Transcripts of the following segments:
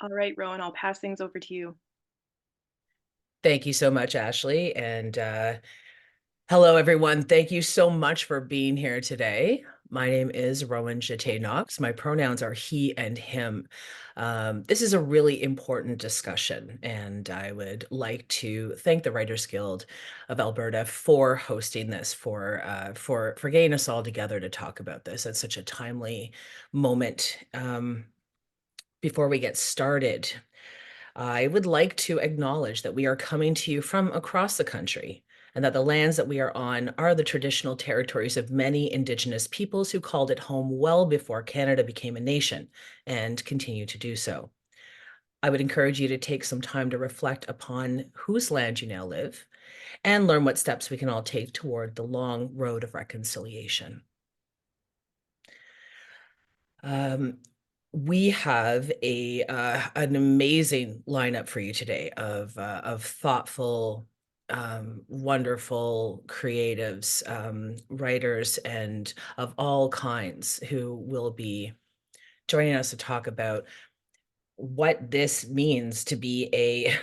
All right, Rowan, I'll pass things over to you. Thank you so much, Ashley. And hello, everyone. Thank you so much for being here today. My name is Rowan Jete Knox. My pronouns are he and him. This is a really important discussion, and I would like to thank the Writers Guild of Alberta for hosting this, for getting us all together to talk about this at such a timely moment. Before we get started, I would like to acknowledge that we are coming to you from across the country and that the lands that we are on are the traditional territories of many Indigenous peoples who called it home well before Canada became a nation and continue to do so. I would encourage you to take some time to reflect upon whose land you now live and learn what steps we can all take toward the long road of reconciliation. Um, we have an amazing lineup for you today of thoughtful, wonderful creatives, writers, and of all kinds who will be joining us to talk about what this means to be a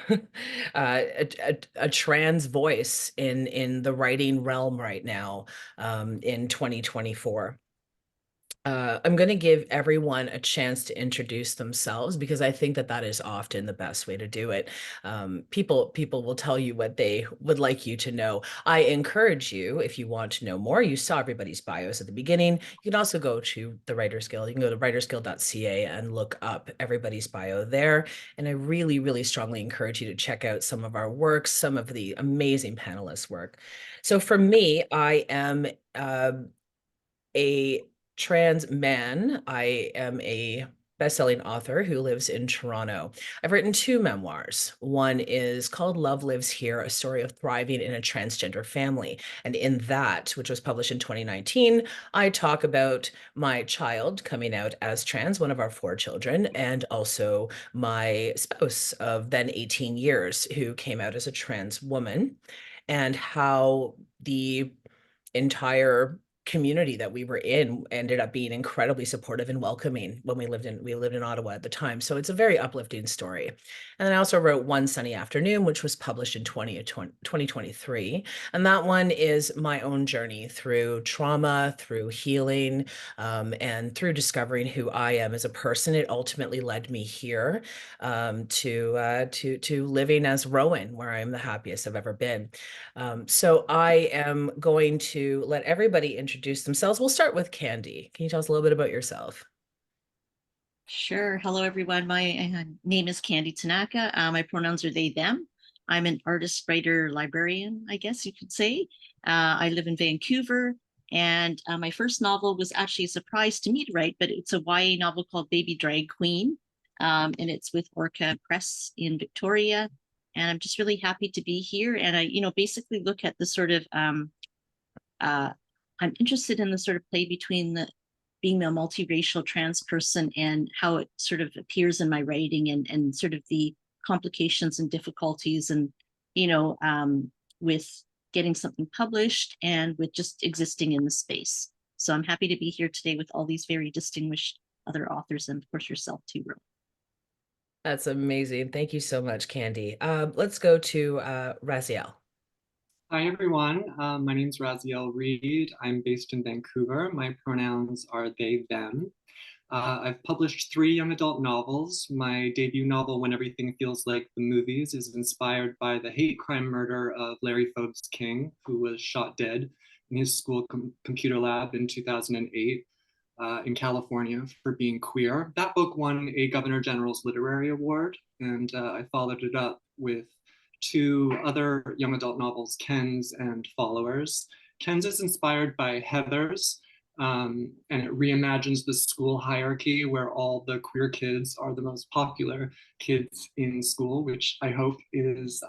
trans voice in the writing realm right now, in 2024. I'm going to give everyone a chance to introduce themselves because I think that that is often the best way to do it. People will tell you what they would like you to know. I encourage you, if you want to know more, you saw everybody's bios at the beginning. You can also go to the Writers Guild. You can go to writersguild.ca and look up everybody's bio there. And I really, really strongly encourage you to check out some of our works, some of the amazing panelists' work. So for me, I am a trans man. I am a best-selling author who lives in Toronto. I've written two memoirs. One is called Love Lives Here, a story of thriving in a transgender family. And in that, which was published in 2019, I talk about my child coming out as trans, one of our four children, and also my spouse of then 18 years who came out as a trans woman, and how the entire community that we were in ended up being incredibly supportive and welcoming when we lived in Ottawa at the time. So it's a very uplifting story. And then I also wrote One Sunny Afternoon, which was published in 2023. And that one is my own journey through trauma, through healing, and through discovering who I am as a person. It ultimately led me here, to living as Rowan, where I'm the happiest I've ever been. So I am going to let everybody introduce themselves. We'll start with Candie. Can you tell us a little bit about yourself? Sure. Hello, everyone. My name is Candie Tanaka. My pronouns are they, them. I'm an artist, writer, librarian, I guess you could say. I live in Vancouver, and my first novel was actually a surprise to me to write, but it's a YA novel called Baby Drag Queen, and it's with Orca Press in Victoria. And I'm just really happy to be here. And I, basically look at the sort of uh, I'm interested in the sort of play between the being a multiracial trans person and how it sort of appears in my writing and sort of the complications and difficulties and with getting something published and with just existing in the space. So I'm happy to be here today with all these very distinguished other authors and of course yourself too, Ro. That's amazing. Thank you so much, Candie. Let's go to Raziel. Hi, everyone. My name is Raziel Reed. I'm based in Vancouver. My pronouns are they, them. I've published three young adult novels. My debut novel, When Everything Feels Like the Movies, is inspired by the hate crime murder of Larry Forbes King, who was shot dead in his school computer lab in 2008 in California for being queer. That book won a Governor General's Literary Award, and I followed it up with two other young adult novels, Ken's and Followers. Ken's is inspired by Heather's, and it reimagines the school hierarchy where all the queer kids are the most popular kids in school, which I hope is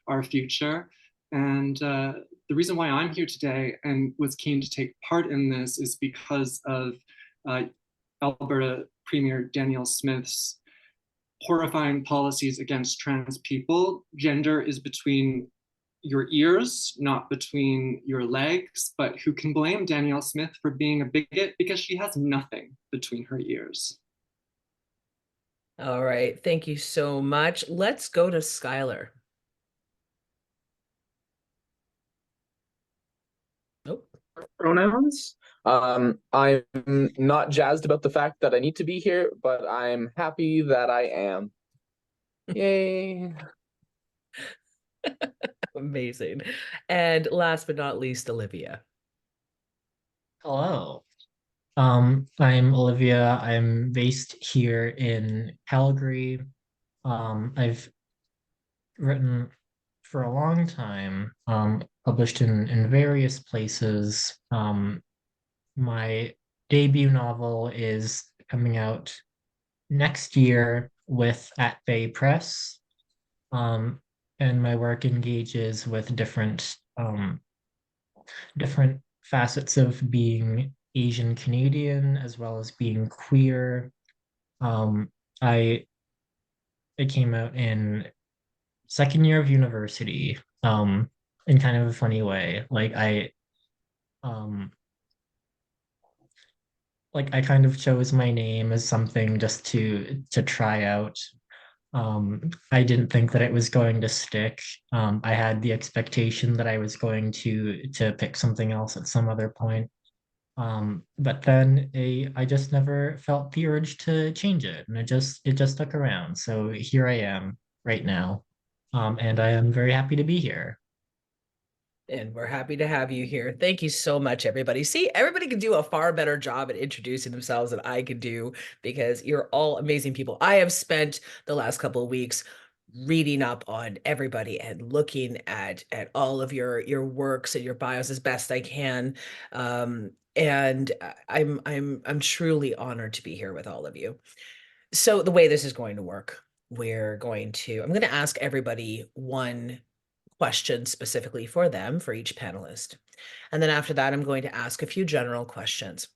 our future. And the reason why I'm here today and was keen to take part in this is because of uh, Alberta Premier Danielle Smith's horrifying policies against trans people. Gender is between your ears, not between your legs. But who can blame Danielle Smith for being a bigot because she has nothing between her ears? All right, thank you so much. Let's go to Skylar. Nope. Pronouns. I'm not jazzed about the fact that I need to be here, but I'm happy that I am. Yay. Amazing. And last but not least, Olivia. Hello. I'm Olivia. I'm based here in Calgary. I've written for a long time, published in various places. My debut novel is coming out next year with At Bay Press. And my work engages with different facets of being Asian Canadian as well as being queer. Um, I it came out in second year of university, in kind of a funny way. Um, I kind of chose my name as something just to try out. I didn't think that it was going to stick. I had the expectation that I was going to pick something else at some other point. But then I just never felt the urge to change it, and it just stuck around. So here I am right now, and I am very happy to be here. And we're happy to have you here. Thank you so much, everybody. See, everybody can do a far better job at introducing themselves than I could do because you're all amazing people. I have spent the last couple of weeks reading up on everybody and looking at all of your works and your bios as best I can. And I'm truly honored to be here with all of you. So the way this is going to work, I'm going to ask everybody one question specifically for them, for each panelist. And then after that, I'm going to ask a few general questions.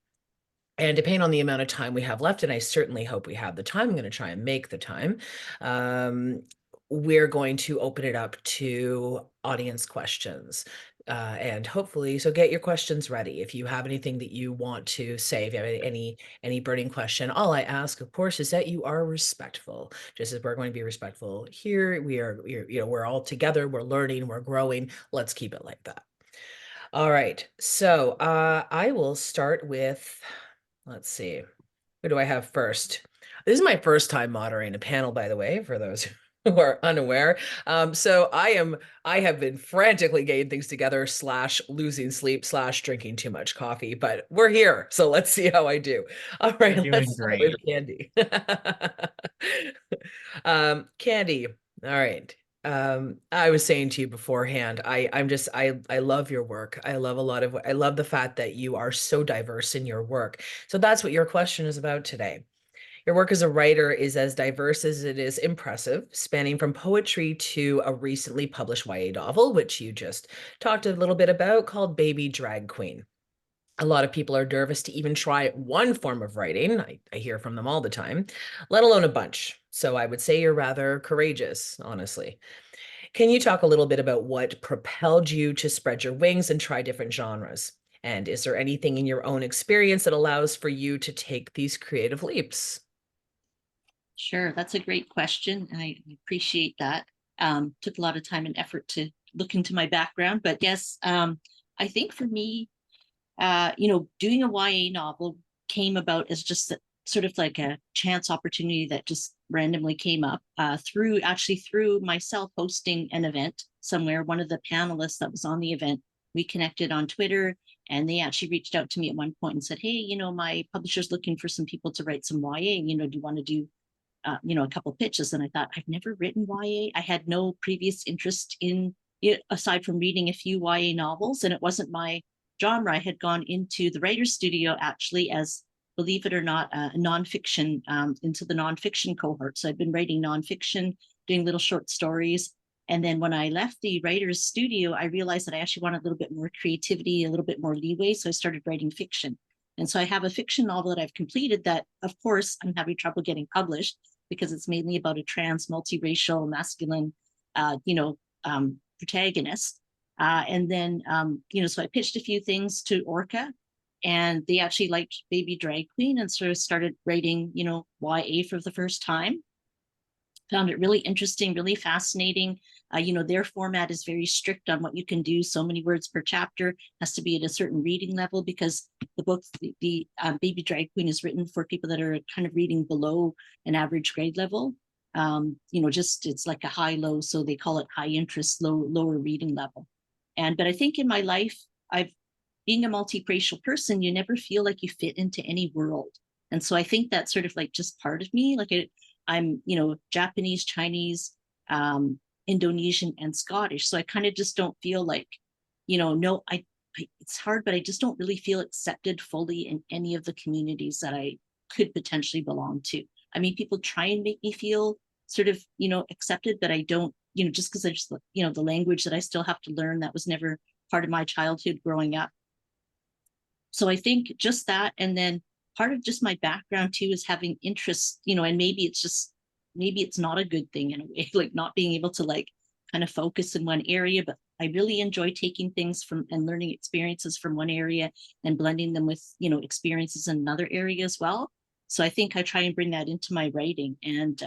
And depending on the amount of time we have left, and I certainly hope we have the time, I'm going to try and make the time, we're going to open it up to audience questions. And hopefully, so get your questions ready. If you have anything that you want to say, if you have any burning question, all I ask, of course, is that you are respectful. Just as we're going to be respectful here, we're all together, we're learning, we're growing. Let's keep it like that. All right. So I will start with, let's see, who do I have first? This is my first time moderating a panel, by the way, for those who are unaware. So I have been frantically getting things together / losing sleep / drinking too much coffee, but we're here. So let's see how I do. All right, You're doing let's start with great. Candie. Candie, all right. I was saying to you beforehand, I love your work. I love the fact that you are so diverse in your work. So that's what your question is about today. Your work as a writer is as diverse as it is impressive, spanning from poetry to a recently published YA novel, which you just talked a little bit about, called Baby Drag Queen. A lot of people are nervous to even try one form of writing. I hear from them all the time, let alone a bunch. So I would say you're rather courageous, honestly. Can you talk a little bit about what propelled you to spread your wings and try different genres? And is there anything in your own experience that allows for you to take these creative leaps? Sure, that's a great question. And I appreciate that. Took a lot of time and effort to look into my background, but yes, I think for me, doing a YA novel came about as just sort of like a chance opportunity that just randomly came up through myself hosting an event somewhere. One of the panelists that was on the event, we connected on Twitter, and they actually reached out to me at one point and said, "Hey, my publisher's looking for some people to write some YA. Do you want to do a couple pitches?" And I thought, I've never written YA. I had no previous interest in it aside from reading a few YA novels, and it wasn't my genre. I had gone into the writer's studio actually as, believe it or not, nonfiction, into the nonfiction cohort. So I'd been writing nonfiction, doing little short stories. And then when I left the writer's studio, I realized that I actually wanted a little bit more creativity, a little bit more leeway. So I started writing fiction. And so I have a fiction novel that I've completed that, of course, I'm having trouble getting published because it's mainly about a trans, multiracial, masculine, protagonist. And then, so I pitched a few things to Orca, and they actually liked Baby Drag Queen and sort of started writing, YA for the first time. Found it really interesting, really fascinating. Their format is very strict on what you can do. So many words per chapter, has to be at a certain reading level, because the book, the Baby Drag Queen, is written for people that are kind of reading below an average grade level. It's like a high-low, so they call it high interest, lower reading level. But I think in my life, being a multiracial person, you never feel like you fit into any world. And so I think that's sort of like just part of me. Like I'm, Japanese, Chinese, Indonesian, and Scottish. So I kind of just don't feel like, it's hard, but I just don't really feel accepted fully in any of the communities that I could potentially belong to. I mean, people try and make me feel sort of, accepted, but I don't, just because I just, the language that I still have to learn, that was never part of my childhood growing up. So I think just that, and then part of just my background too is having interests, and maybe it's not a good thing in a way, like not being able to like kind of focus in one area, but I really enjoy taking things from and learning experiences from one area and blending them with, experiences in another area as well. So I think I try and bring that into my writing. And,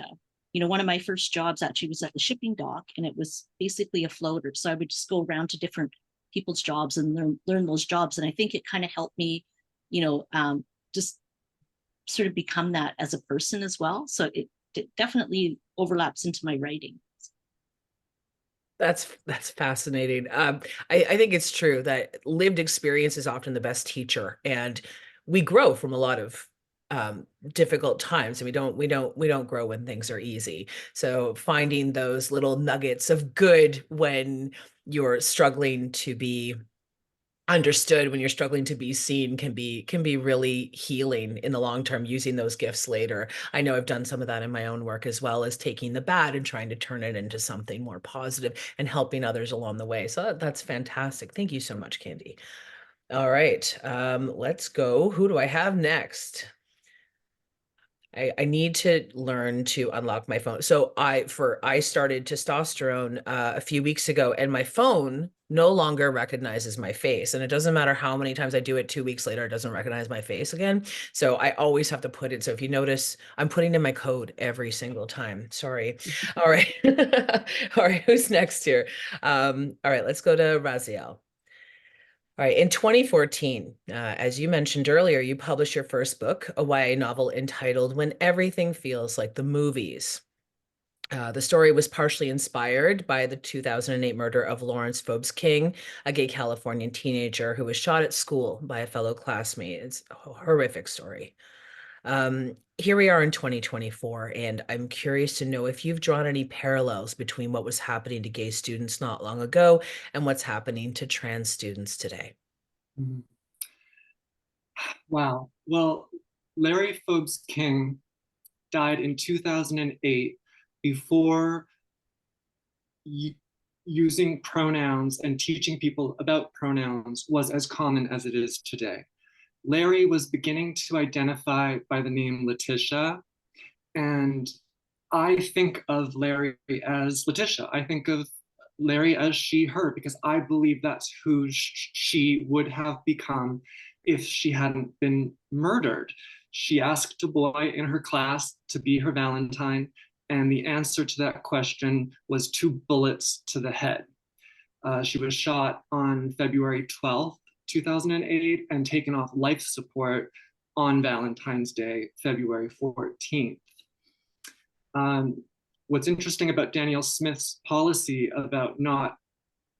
one of my first jobs actually was at the shipping dock, and it was basically a floater. So I would just go around to different people's jobs and learn those jobs. And I think it kind of helped me, just sort of become that as a person as well. So it definitely overlaps into my writing. That's fascinating. I think it's true that lived experience is often the best teacher, and we grow from a lot of difficult times, and we don't grow when things are easy. So finding those little nuggets of good when you're struggling to be understood, when you're struggling to be seen, can be really healing in the long term, using those gifts later. I know I've done some of that in my own work, as well as taking the bad and trying to turn it into something more positive and helping others along the way. So that's fantastic. Thank you so much, Candie. All right, let's go. Who do I have next? I need to learn to unlock my phone. So I started testosterone a few weeks ago, and my phone no longer recognizes my face. And it doesn't matter how many times I do it, 2 weeks later, it doesn't recognize my face again. So I always have to put it. So if you notice, I'm putting in my code every single time. Sorry. All right. All right. Who's next here? All right. Let's go to Raziel. All right, in 2014, as you mentioned earlier, you published your first book, a YA novel entitled When Everything Feels Like the Movies. The story was partially inspired by the 2008 murder of Lawrence Forbes King, a gay Californian teenager who was shot at school by a fellow classmate. It's a horrific story. Here we are in 2024, and I'm curious to know if you've drawn any parallels between what was happening to gay students not long ago and what's happening to trans students today. Wow. Well, Larry Forbes King died in 2008 before using pronouns and teaching people about pronouns was as common as it is today. Larry was beginning to identify by the name Letitia, and I think of Larry as Letitia. I think of Larry as she, her, because I believe that's who she would have become if she hadn't been murdered. She asked a boy in her class to be her Valentine, and the answer to that question was 2 bullets to the head. She was shot on February 12th, 2008, and taken off life support on Valentine's Day, February 14th. What's interesting about Danielle Smith's policy about not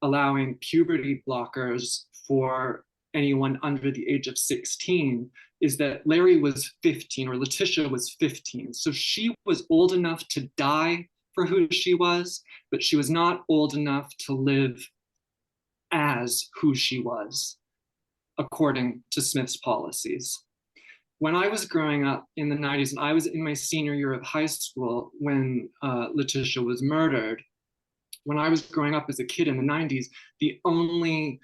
allowing puberty blockers for anyone under the age of 16 is that Larry was 15, or Letitia was 15. So she was old enough to die for who she was, but she was not old enough to live as who she was, according to Smith's policies. When I was growing up in the 90s, and I was in my senior year of high school when Letitia was murdered, when I was growing up as a kid in the 90s, the only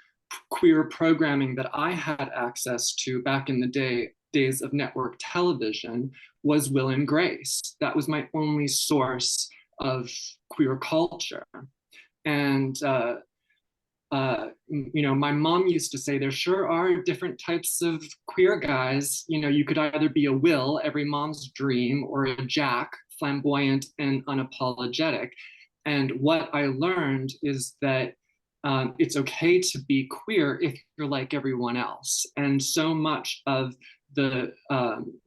queer programming that I had access to back in the days of network television was Will and Grace. That was my only source of queer culture. And my mom used to say there sure are different types of queer guys. You could either be a Will, every mom's dream, or a Jack flamboyant and unapologetic. And what I learned is that it's okay to be queer if you're like everyone else. And so much of the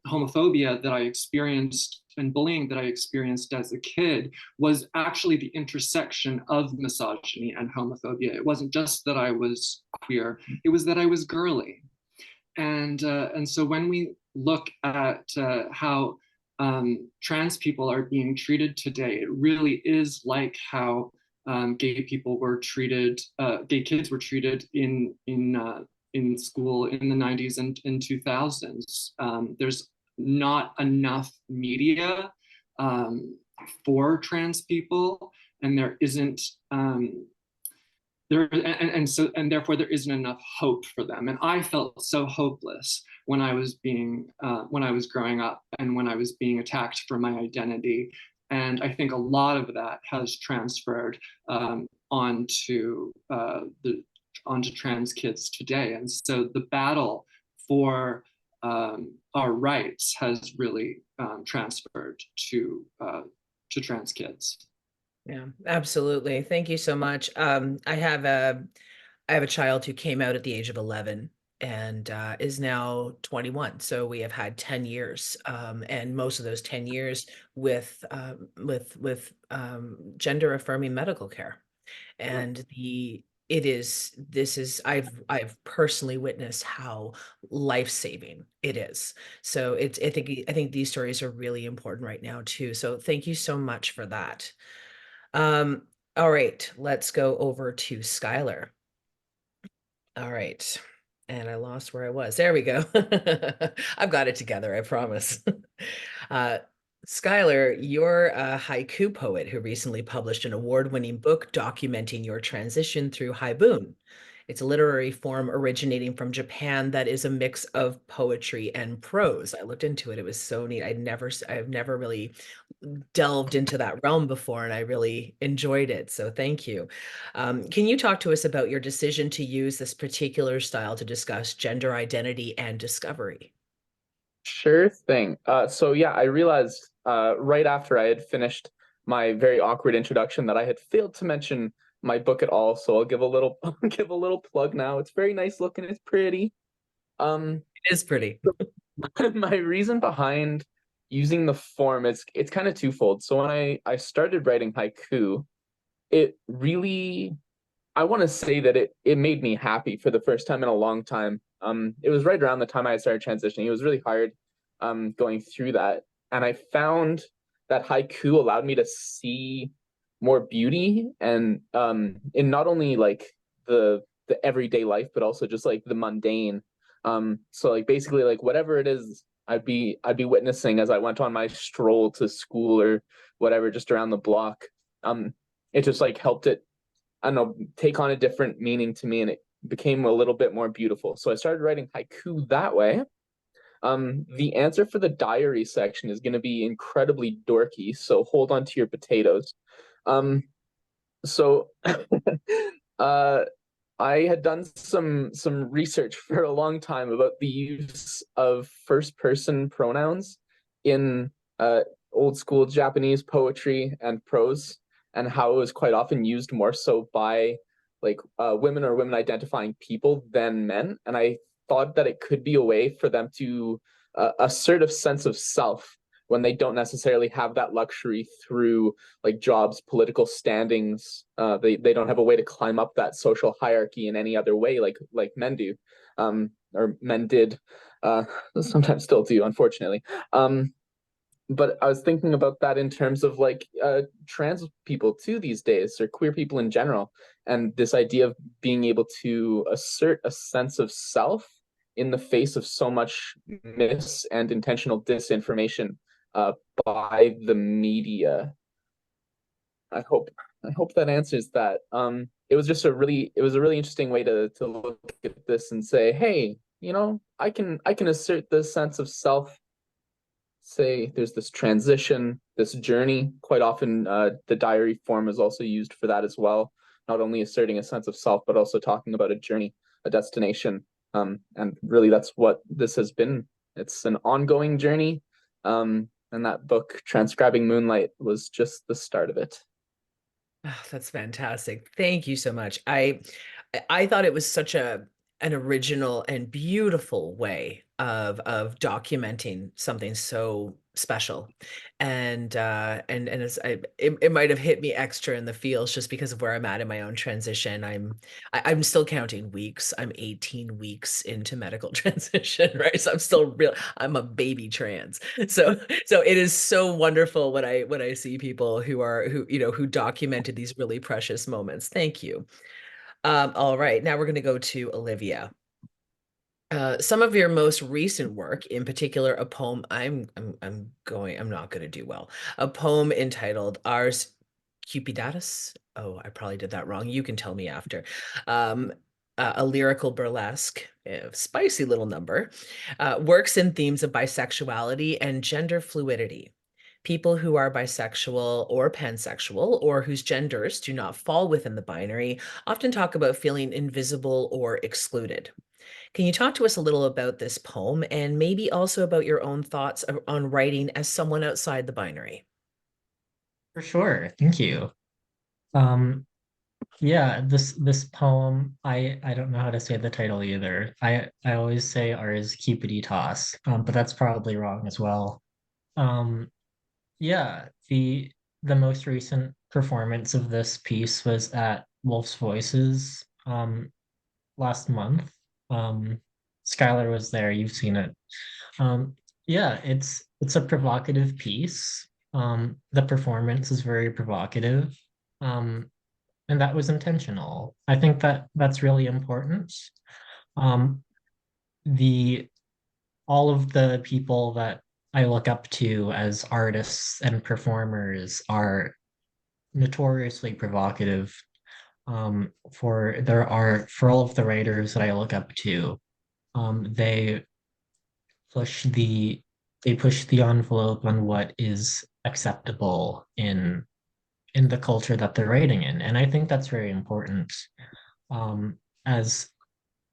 homophobia that I experienced and bullying that I experienced as a kid was actually the intersection of misogyny and homophobia. It wasn't just that I was queer, it was that I was girly. And so when we look at how trans people are being treated today, it really is like how gay people were treated, gay kids were treated in school in the 90s and in 2000s. There's not enough media for trans people, and there isn't and therefore there isn't enough hope for them. And I felt so hopeless when I was growing up and when I was being attacked for my identity. And I think a lot of that has transferred onto trans kids today. And so the battle for our rights has really transferred to trans kids. Yeah, absolutely. Thank you so much. I have a child who came out at the age of 11 and is now 21. So we have had 10 years, and most of those 10 years with gender affirming medical care. And I've personally witnessed how life-saving it is. So I think these stories are really important right now too. So thank you so much for that. All right, let's go over to Skylar. All right. And I lost where I was. There we go. I've got it together, I promise. Skylar, you're a haiku poet who recently published an award-winning book documenting your transition through haibun. It's a literary form originating from Japan that is a mix of poetry and prose. I looked into it. It was so neat. I've never really delved into that realm before, and I really enjoyed it. So thank you. Can you talk to us about your decision to use this particular style to discuss gender identity and discovery? Sure thing. So yeah, I realized right after I had finished my very awkward introduction that I had failed to mention my book at all. So I'll give a little give a little plug now. It's very nice looking. It's pretty. It is pretty. My reason behind using the form it's kind of twofold. So when I started writing haiku, it really, I want to say that it made me happy for the first time in a long time. It was right around the time I started transitioning. It was really hard going through that. And I found that haiku allowed me to see more beauty and in not only like the everyday life, but also just like the mundane. So like basically like whatever it is I'd be witnessing as I went on my stroll to school or whatever, just around the block. It just like helped it, I don't know, take on a different meaning to me, and it became a little bit more beautiful. So I started writing haiku that way. The answer for the diary section is going to be incredibly dorky, so hold on to your potatoes. So I had done some research for a long time about the use of first person pronouns in old school Japanese poetry and prose, and how it was quite often used more so by like women or women identifying people than men. And I thought that it could be a way for them to assert a sense of self when they don't necessarily have that luxury through like jobs, political standings. They don't have a way to climb up that social hierarchy in any other way like men do, or men did, sometimes still do, unfortunately. But I was thinking about that in terms of like trans people too these days, or queer people in general, and this idea of being able to assert a sense of self in the face of so much mis and intentional disinformation by the media. I hope that answers that. It was a really interesting way to look at this and say, hey, you know, I can assert this sense of self. Say there's this transition, this journey. Quite often the diary form is also used for that as well, not only asserting a sense of self, but also talking about a journey, a destination. And really that's what this has been. It's an ongoing journey. And that book, Transcribing Moonlight, was just the start of it. Oh, that's fantastic. Thank you so much. I thought it was such an original and beautiful way of documenting something so special. And it might have hit me extra in the feels just because of where I'm at in my own transition. I'm still counting weeks. I'm 18 weeks into medical transition, right? So I'm a baby trans. So it is so wonderful when I see people who documented these really precious moments. Thank you. All right, now we're going to go to Olivia. Some of your most recent work, in particular, a poem. I'm not going to do well. A poem entitled "Ars Cupidatus." Oh, I probably did that wrong. You can tell me after. A lyrical burlesque, spicy little number, works in themes of bisexuality and gender fluidity. People who are bisexual or pansexual, or whose genders do not fall within the binary, often talk about feeling invisible or excluded. Can you talk to us a little about this poem and maybe also about your own thoughts on writing as someone outside the binary? For sure. Thank you. Um, yeah, this poem, I don't know how to say the title either. I always say Ars Cupiditas, but that's probably wrong as well. Um, yeah, the most recent performance of this piece was at Wolf's Voices last month. Um, Skylar was there, you've seen it. Um, yeah, it's a provocative piece. The performance is very provocative. Um, and that was intentional. I think that that's really important. Um, the all of the people that I look up to as artists and performers are notoriously provocative. For all of the writers that I look up to, they push the they push the envelope on what is acceptable in the culture that they're writing in, and I think that's very important. As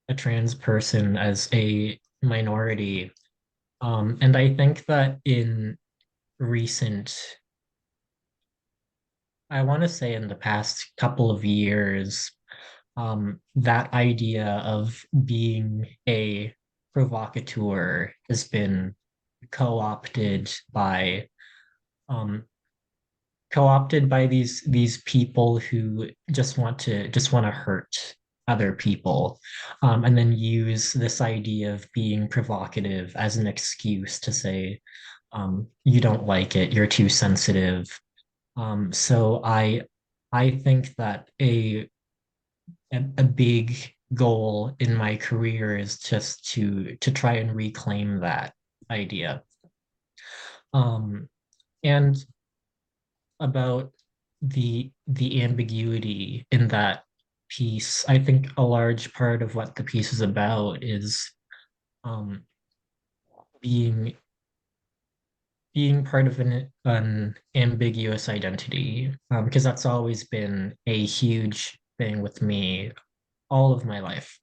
a trans person, as a minority, and I think that in recent, I want to say in the past couple of years, that idea of being a provocateur has been co-opted by um, co-opted by these people who just want to hurt other people, and then use this idea of being provocative as an excuse to say, you don't like it, you're too sensitive. So I think that a big goal in my career is just to try and reclaim that idea. Um, and about the ambiguity in that piece, I think a large part of what the piece is about is um, being being part of an ambiguous identity, because that's always been a huge thing with me all of my life.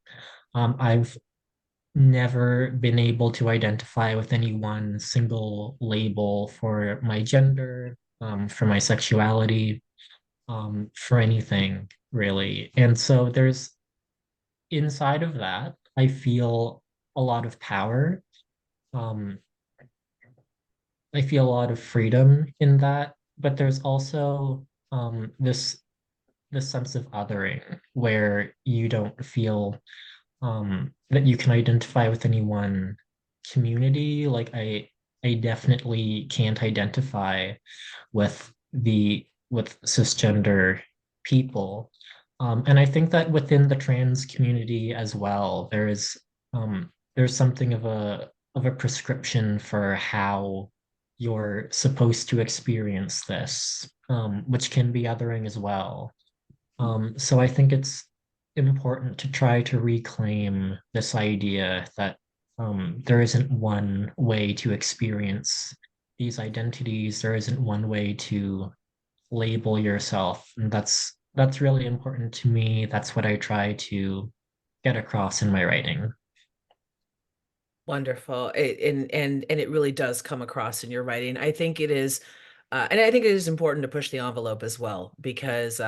I've never been able to identify with any one single label for my gender, for my sexuality, for anything really. And so there's inside of that, I feel a lot of power. Um, I feel a lot of freedom in that, but there's also this sense of othering where you don't feel that you can identify with any one community. Like I definitely can't identify with cisgender people. And I think that within the trans community as well, there's something of a prescription for how you're supposed to experience this, which can be othering as well. So I think it's important to try to reclaim this idea that there isn't one way to experience these identities. There isn't one way to label yourself, and that's really important to me. That's what I try to get across in my writing. Wonderful. And it really does come across in your writing. I think it is, and I think it is important to push the envelope as well, because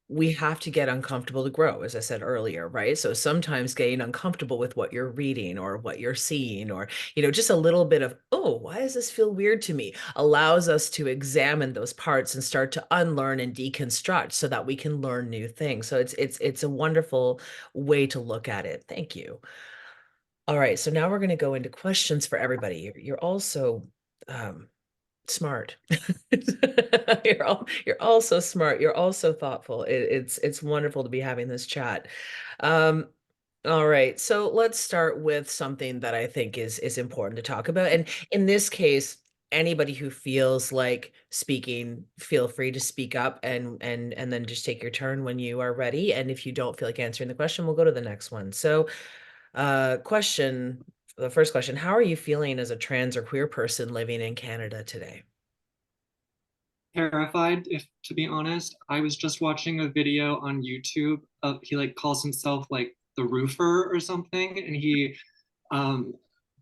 we have to get uncomfortable to grow, as I said earlier, right? So sometimes getting uncomfortable with what you're reading or what you're seeing, or just a little bit of, oh, why does this feel weird to me, allows us to examine those parts and start to unlearn and deconstruct so that we can learn new things. So it's a wonderful way to look at it. Thank you. All right, so now we're going to go into questions for everybody. You're also smart. You're all so smart. You're all so thoughtful. It's wonderful to be having this chat. All right, so let's start with something that I think is important to talk about. And in this case, anybody who feels like speaking, feel free to speak up, and then just take your turn when you are ready. And if you don't feel like answering the question, we'll go to the next one. So the first question, how are you feeling as a trans or queer person living in Canada today? Terrified, if to be honest. I was just watching a video on YouTube of, he like calls himself like the roofer or something, and he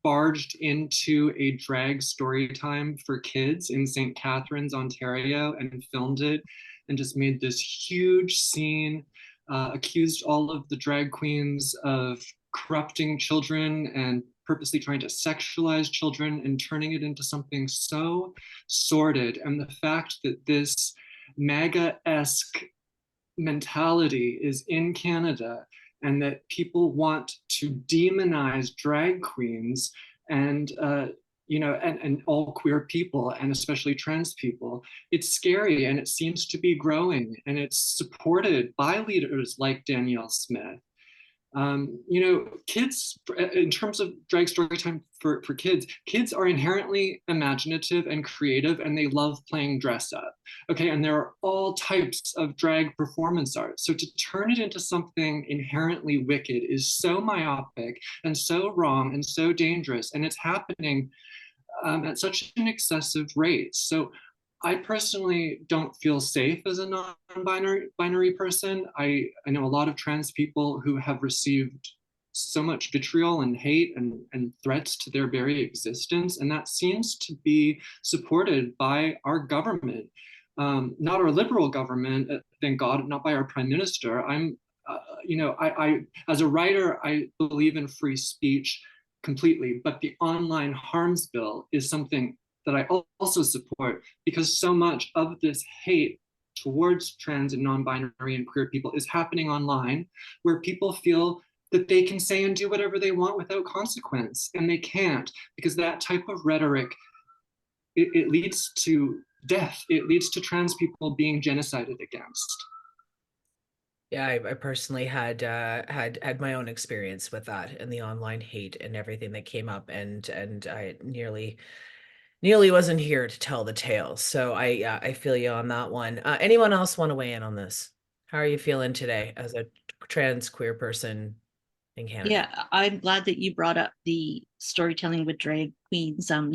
barged into a drag story time for kids in St. Catharines, Ontario, and filmed it and just made this huge scene, accused all of the drag queens of corrupting children and purposely trying to sexualize children and turning it into something so sordid. And the fact that this MAGA-esque mentality is in Canada, and that people want to demonize drag queens and and all queer people, and especially trans people, it's scary, and it seems to be growing, and it's supported by leaders like Danielle Smith. Kids, in terms of drag story time for kids are inherently imaginative and creative, and they love playing dress up. Okay, and there are all types of drag performance art. So to turn it into something inherently wicked is so myopic and so wrong and so dangerous, and it's happening at such an excessive rate. So I personally don't feel safe as a non-binary person. I know a lot of trans people who have received so much vitriol and hate and threats to their very existence, and that seems to be supported by our government, not our liberal government, thank God, not by our prime minister. I as a writer, I believe in free speech completely, but the online harms bill is something that I also support, because so much of this hate towards trans and non-binary and queer people is happening online, where people feel that they can say and do whatever they want without consequence, and they can't, because that type of rhetoric, it leads to death. It leads to trans people being genocided against. Yeah, I personally had my own experience with that and the online hate and everything that came up, and I nearly wasn't here to tell the tale. So I feel you on that one. Anyone else want to weigh in on this? How are you feeling today as a trans queer person in Canada? Yeah, I'm glad that you brought up the storytelling with drag queens. I'm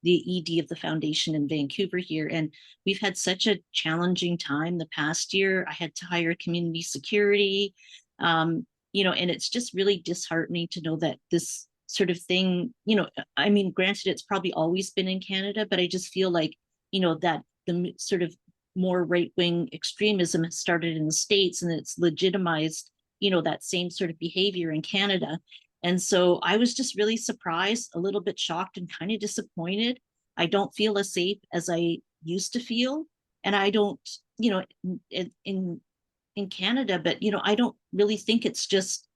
the ED of the foundation in Vancouver here, and we've had such a challenging time the past year. I had to hire community security, and it's just really disheartening to know that this sort of thing, granted, it's probably always been in Canada, but I just feel like, that the sort of more right-wing extremism has started in the States, and it's legitimized that same sort of behavior in Canada. And so I was just really surprised, a little bit shocked, and kind of disappointed. I don't feel as safe as I used to feel. And I don't, in Canada, but I don't really think it's just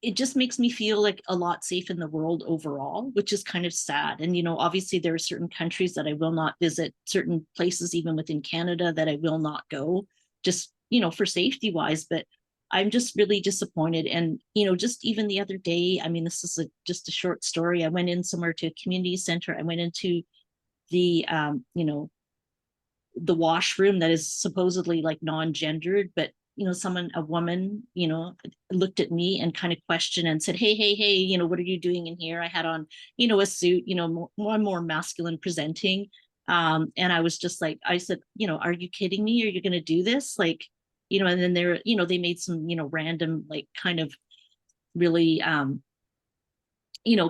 it just makes me feel like a lot safe in the world overall, which is kind of sad. And obviously there are certain countries that I will not visit, certain places even within Canada that I will not go, just for safety wise. But I'm just really disappointed. And just even the other day, this is just a short story. I went in somewhere to a community center. I went into the the washroom that is supposedly like non-gendered, but a woman looked at me and kind of questioned and said, hey, what are you doing in here? I had on a suit, more masculine presenting, and I was just like, I said, are you kidding me? Are you going to do this? Like, and then they're, they made some, random, like, kind of really,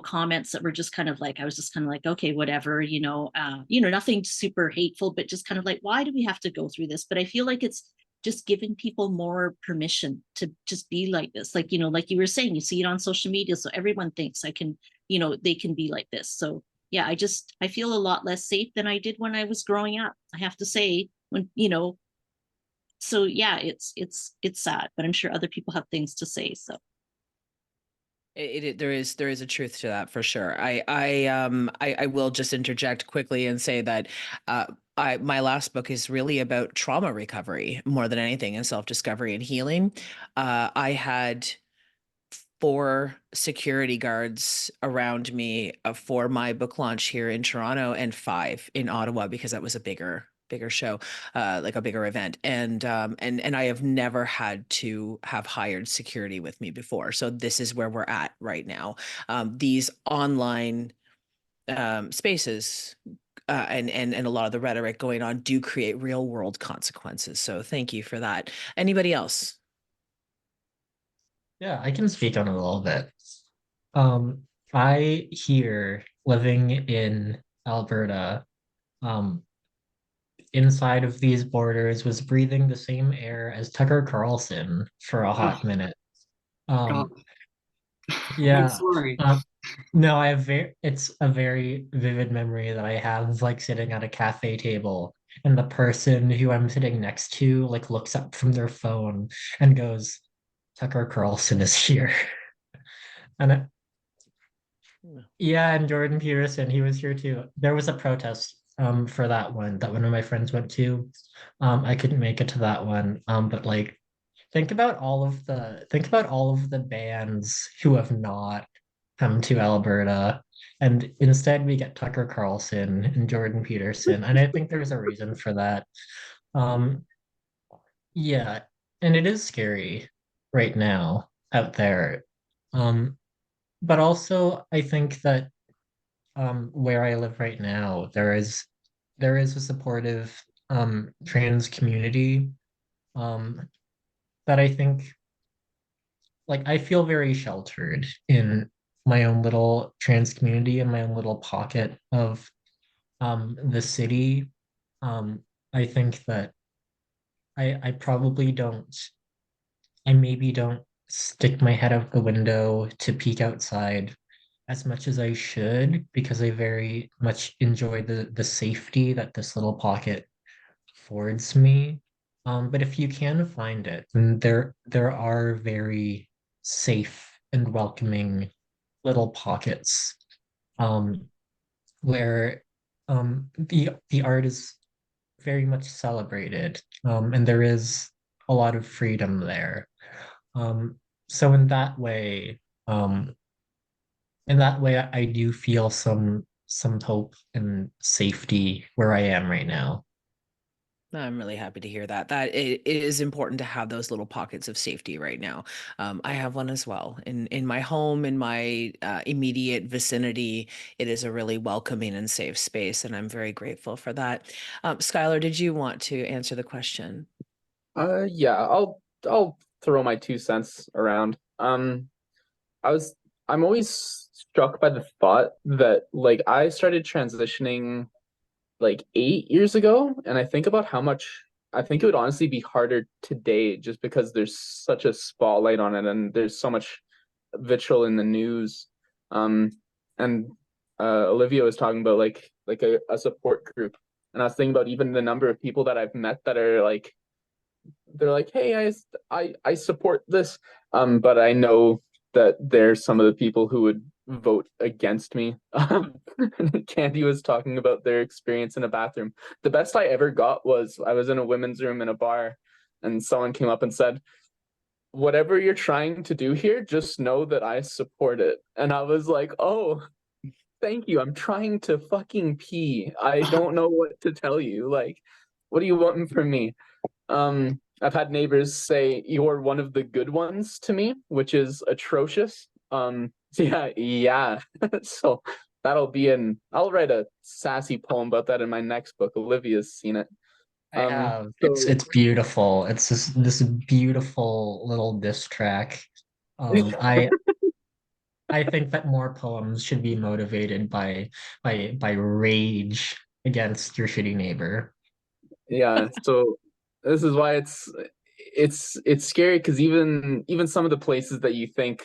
comments that were just kind of like, I was just kind of like, okay, whatever, nothing super hateful, but just kind of like, why do we have to go through this? But I feel like it's just giving people more permission to just be like this. Like, like you were saying, you see it on social media. So everyone thinks they can be like this. So yeah, I feel a lot less safe than I did when I was growing up. I have to say, so yeah, it's sad, but I'm sure other people have things to say. So there is a truth to that for sure. I will just interject quickly and say that my last book is really about trauma recovery more than anything, and self-discovery and healing. I had 4 security guards around me for my book launch here in Toronto, and 5 in Ottawa, because that was a bigger show, like a bigger event. And I have never had to have hired security with me before. So this is where we're at right now. These online spaces and a lot of the rhetoric going on do create real world consequences. So thank you for that. Anybody else? Yeah, I can speak on it a little bit. I here living in Alberta, um, inside of these borders was breathing the same air as Tucker Carlson for a hot Oh, minute. God. Um, I'm yeah. sorry. No, it's a very vivid memory that I have of like sitting at a cafe table and the person who I'm sitting next to like looks up from their phone and goes, Tucker Carlson is here. And yeah, and Jordan Peterson, he was here too. There was a protest for that one of my friends went to. I couldn't make it to that one. But like think about all of the bands who have not come to Alberta. And instead we get Tucker Carlson and Jordan Peterson. And I think there's a reason for that. Um, yeah, and it is scary right now out there. Um, but also I think that where I live right now, there is a supportive trans community um that I think, like, I feel very sheltered in my own little trans community in my own little pocket of the city. Um I think that I probably don't I maybe don't stick my head out the window to peek outside as much as I should, because I very much enjoy the safety that this little pocket affords me. But if you can find it, then there are very safe and welcoming little pockets um, where the art is very much celebrated, and there is a lot of freedom there. Um, so um, in that way, I do feel some hope and safety where I am right now. I'm really happy to hear that. That it is important to have those little pockets of safety right now. I have one as well in my home, in my immediate vicinity. It is a really welcoming and safe space, and I'm very grateful for that. Skylar, did you want to answer the question? Yeah, I'll throw my 2 cents around. I was I'm always struck by the thought that like I started transitioning like 8 years ago, and I think about how much I think it would honestly be harder today just because there's such a spotlight on it and there's so much vitriol in the news. Um, and Olivia was talking about like a support group, and I was thinking about even the number of people that I've met that are like they're like, hey, I support this, but I know that there's some of the people who would vote against me. Candie was talking about their experience in a bathroom. The best I ever got was I was in a women's room in a bar, and someone came up and said, whatever you're trying to do here, just know that I support it. And I was like, oh, thank you. I'm trying to fucking pee. I don't know what to tell you. Like, what do you want from me? I've had neighbors say you're one of the good ones to me, which is atrocious. So yeah. So I'll write a sassy poem about that in my next book. Olivia's seen it. I have. So It's beautiful. It's this beautiful little diss track. I I think that more poems should be motivated by rage against your shitty neighbor. yeah, so this is why it's scary because even some of the places that you think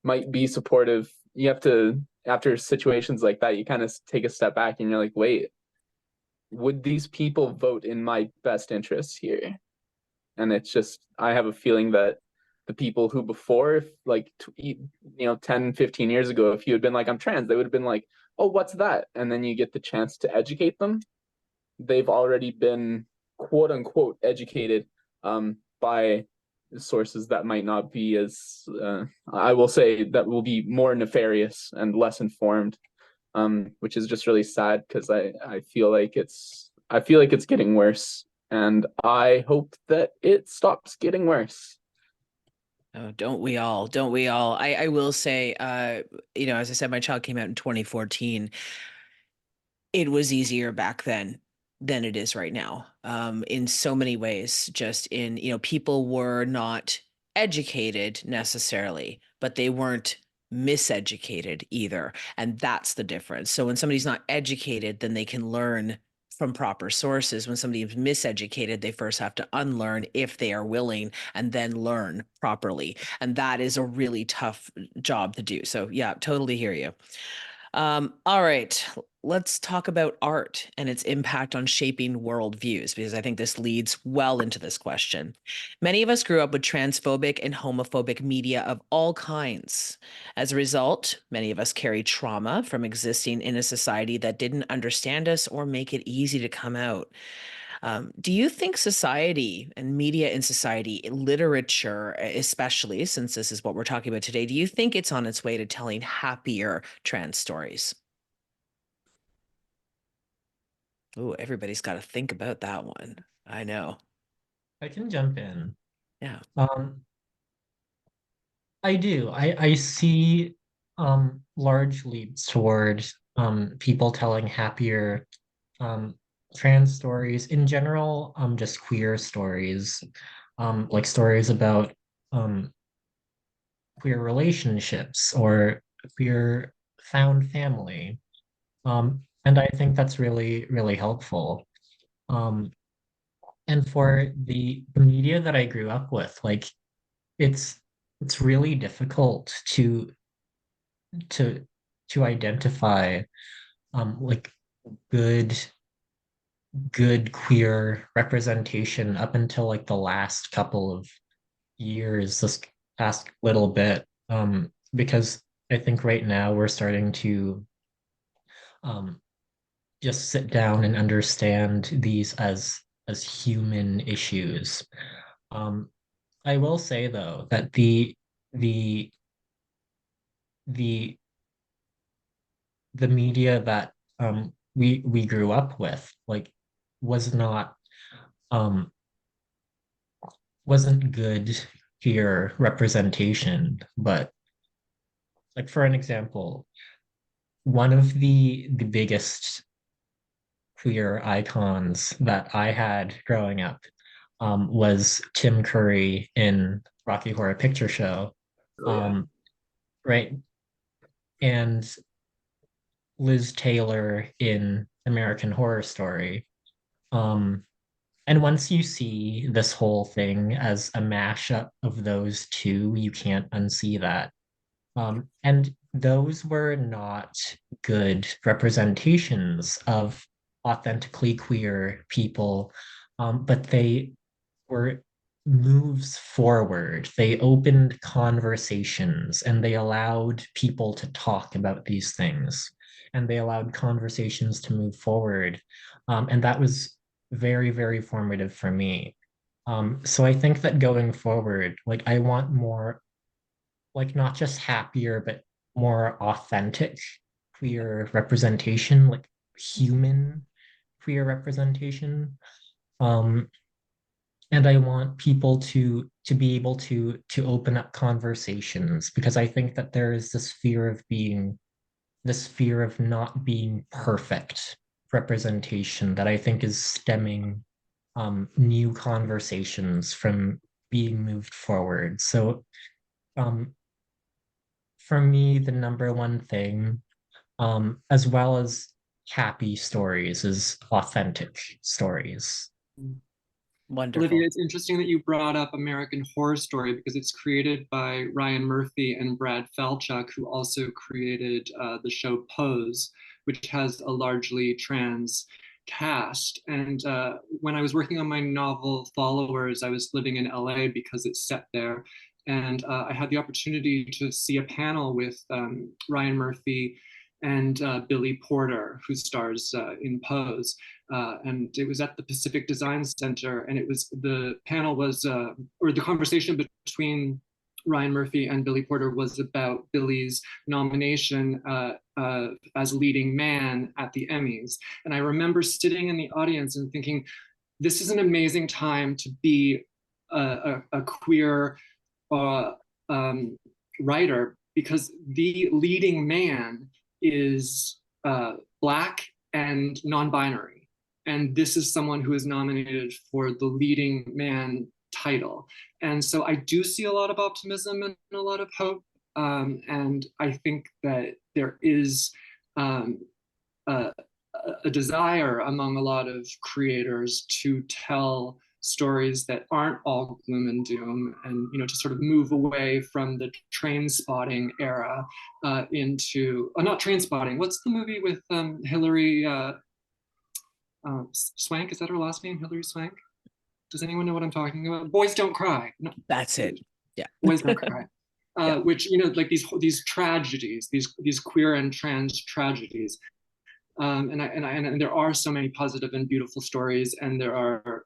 might be supportive, you have to, after situations like that, you kind of take a step back and you're like, wait, would these people vote in my best interests here? And it's just, I have a feeling that the people who before, if like 10, 15 years ago, if you had been like, I'm trans, they would have been like, oh, what's that? And then you get the chance to educate them. They've already been quote unquote educated by sources that might not be as I will say that will be more nefarious and less informed, which is just really sad because I feel like it's getting worse, and I hope that it stops getting worse. Oh, don't we all? Don't we all? I will say, as I said, my child came out in 2014. It was easier back then than it is right now. In so many ways, just in, people were not educated necessarily, but they weren't miseducated either. And that's the difference. So when somebody's not educated, then they can learn from proper sources. When somebody is miseducated, they first have to unlearn if they are willing and then learn properly. And that is a really tough job to do. So yeah, totally hear you. All right, let's talk about art and its impact on shaping worldviews, because I think this leads well into this question. Many of us grew up with transphobic and homophobic media of all kinds. As a result, many of us carry trauma from existing in a society that didn't understand us or make it easy to come out. Do you think society and media in society, literature, especially since this is what we're talking about today, do you think it's on its way to telling happier trans stories? Oh, everybody's got to think about that one. I know. I can jump in. Yeah. I do. I see large leaps toward people telling happier um trans stories in general, just queer stories, like stories about um queer relationships or queer found family. And I think that's really, really helpful. Um, and for the media that I grew up with, like it's it's really difficult to to identify like good good queer representation up until like the last couple of years, this past little bit, because I think right now we're starting to um, just sit down and understand these as human issues. Um, I will say though that the the the media that we grew up with like was not um wasn't good peer representation, but like for an example, one of the biggest queer icons that I had growing up was Tim Curry in Rocky Horror Picture Show. Oh, yeah. Right. And Liz Taylor in American Horror Story. Um, and once you see this whole thing as a mashup of those two, you can't unsee that. And those were not good representations of authentically queer people, but they were moves forward. They opened conversations and they allowed people to talk about these things and they allowed conversations to move forward. And that was very, very formative for me. So I think that going forward, like I want more, like not just happier, but more authentic queer representation, like human queer representation. Um, and I want people to be able to open up conversations because I think that there is this fear of not being perfect representation that I think is stemming new conversations from being moved forward. So for me, the number one thing, as well as happy stories, is authentic stories. Wonderful. Olivia, it's interesting that you brought up American Horror Story because it's created by Ryan Murphy and Brad Falchuk, who also created the show Pose, which has a largely trans cast. And when I was working on my novel Followers, I was living in LA because it's set there. And I had the opportunity to see a panel with Ryan Murphy and Billy Porter, who stars in Pose. And it was at the Pacific Design Center, and it was the panel was or the conversation between Ryan Murphy and Billy Porter was about Billy's nomination as leading man at the Emmys. And I remember sitting in the audience and thinking, this is an amazing time to be a queer writer, because the leading man is Black and non-binary. And this is someone who is nominated for the leading man title. And so I do see a lot of optimism and a lot of hope. And I think that there is a desire among a lot of creators to tell stories that aren't all gloom and doom, and to sort of move away from the train spotting era into not train spotting. What's the movie with Hillary Swank? Is that her last name? Hillary Swank? Does anyone know what I'm talking about? Boys Don't Cry. No. That's it. Yeah. Boys Don't Cry. Yeah. Which like these tragedies, these queer and trans tragedies, and there are so many positive and beautiful stories, and there are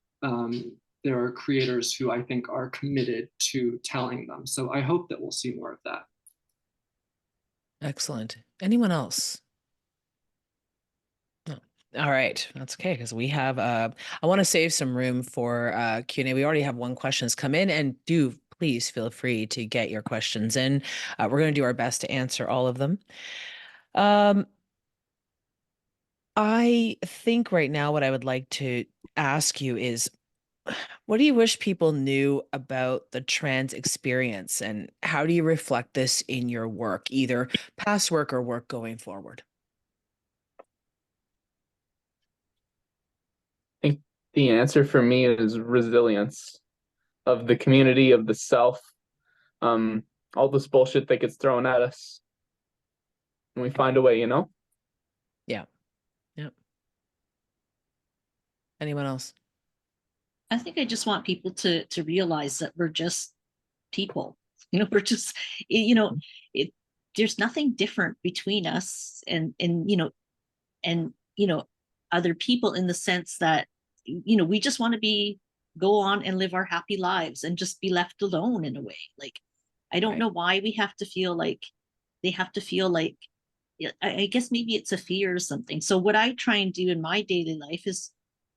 creators who I think are committed to telling them. So I hope that we'll see more of that. Excellent. Anyone else? No. All right, that's okay, because we have I want to save some room for Q&A. We already have one question's come in, and do please feel free to get your questions in. We're going to do our best to answer all of them. I think right now what I would like to ask you is, what do you wish people knew about the trans experience, and how do you reflect this in your work, either past work or work going forward? I think the answer for me is resilience of the community, of the self, all this bullshit that gets thrown at us, and we find a way, Yeah. Anyone else? I think I just want people to realize that we're just people. We're just, there's nothing different between us and other people, in the sense that, we just want to go on and live our happy lives and just be left alone in a way. Like, I don't know why we have to feel like they have to feel like, I guess maybe it's a fear or something. So what I try and do in my daily life is,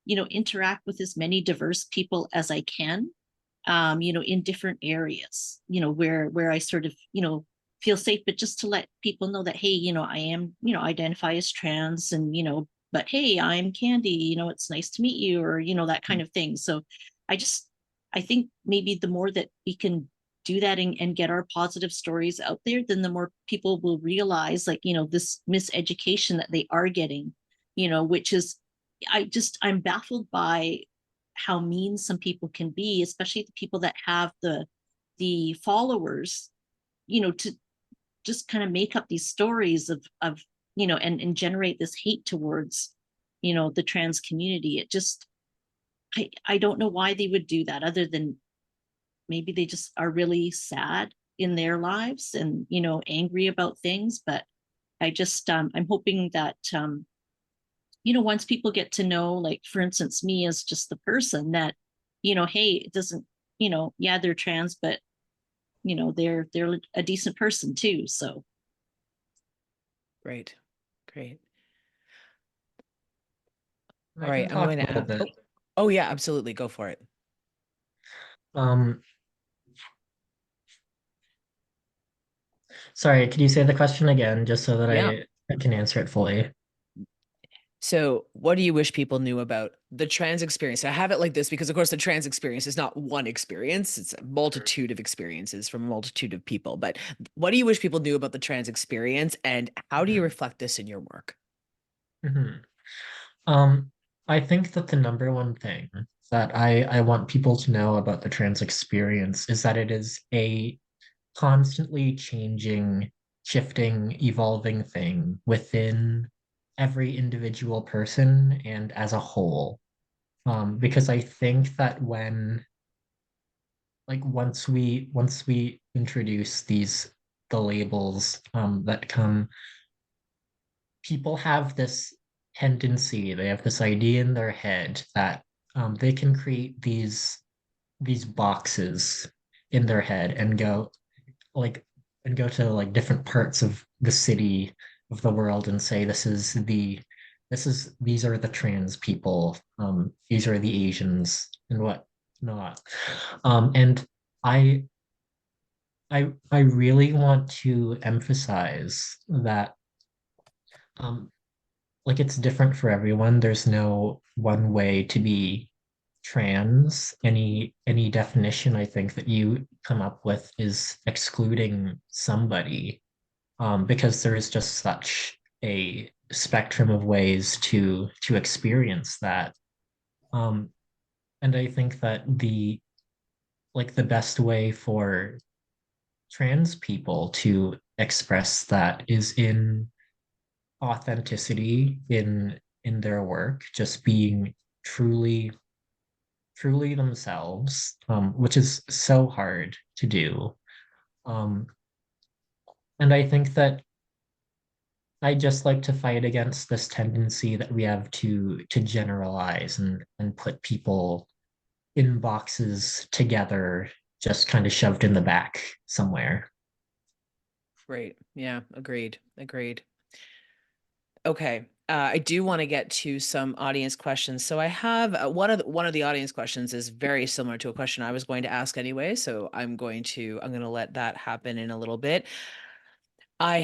interact with as many diverse people as I can, in different areas, where I sort of, feel safe, but just to let people know that, hey, I am, identify as trans, and, but hey, I'm Candie, it's nice to meet you, or, that kind of thing. So I think maybe the more that we can do that and get our positive stories out there, then the more people will realize, like, this miseducation that they are getting, which is, I'm baffled by how mean some people can be, especially the people that have the followers, to just kind of make up these stories of and generate this hate towards, the trans community. It just, I don't know why they would do that, other than maybe they just are really sad in their lives and, angry about things. But I just, I'm hoping that, once people get to know, like, for instance, me as just the person, that, hey, it doesn't, yeah, they're trans, but, they're a decent person too. So. Great. I All right, can I'm talk going a little to. bit. Oh yeah, absolutely. Go for it. Sorry, could you say the question again, just so that Yeah. I can answer it fully? So, what do you wish people knew about the trans experience? I have it like this because, of course, the trans experience is not one experience, it's a multitude of experiences from a multitude of people. But what do you wish people knew about the trans experience, and how do you reflect this in your work? Mhm. I think that the number one thing that I want people to know about the trans experience is that it is a constantly changing, shifting, evolving thing within every individual person and as a whole. Because I think that once we introduce the labels that come, people have this tendency, they have this idea in their head that they can create these boxes in their head and like go to like different parts of the city of the world and say these are the trans people, these are the Asians and what not. And I I really want to emphasize that um like it's different for everyone. There's no one way to be trans. Any definition I think that you come up with is excluding somebody, because there is just such a spectrum of ways to experience that. Um, and I think that the best way for trans people to express that is in authenticity in their work, just being truly themselves, which is so hard to do. Um, and I think that I just like to fight against this tendency that we have to generalize and put people in boxes together, just kind of shoved in the back somewhere. Right. Yeah, agreed. Agreed. Okay. I do want to get to some audience questions. So I have one of the audience questions is very similar to a question I was going to ask anyway. So I'm going to let that happen in a little bit. I'm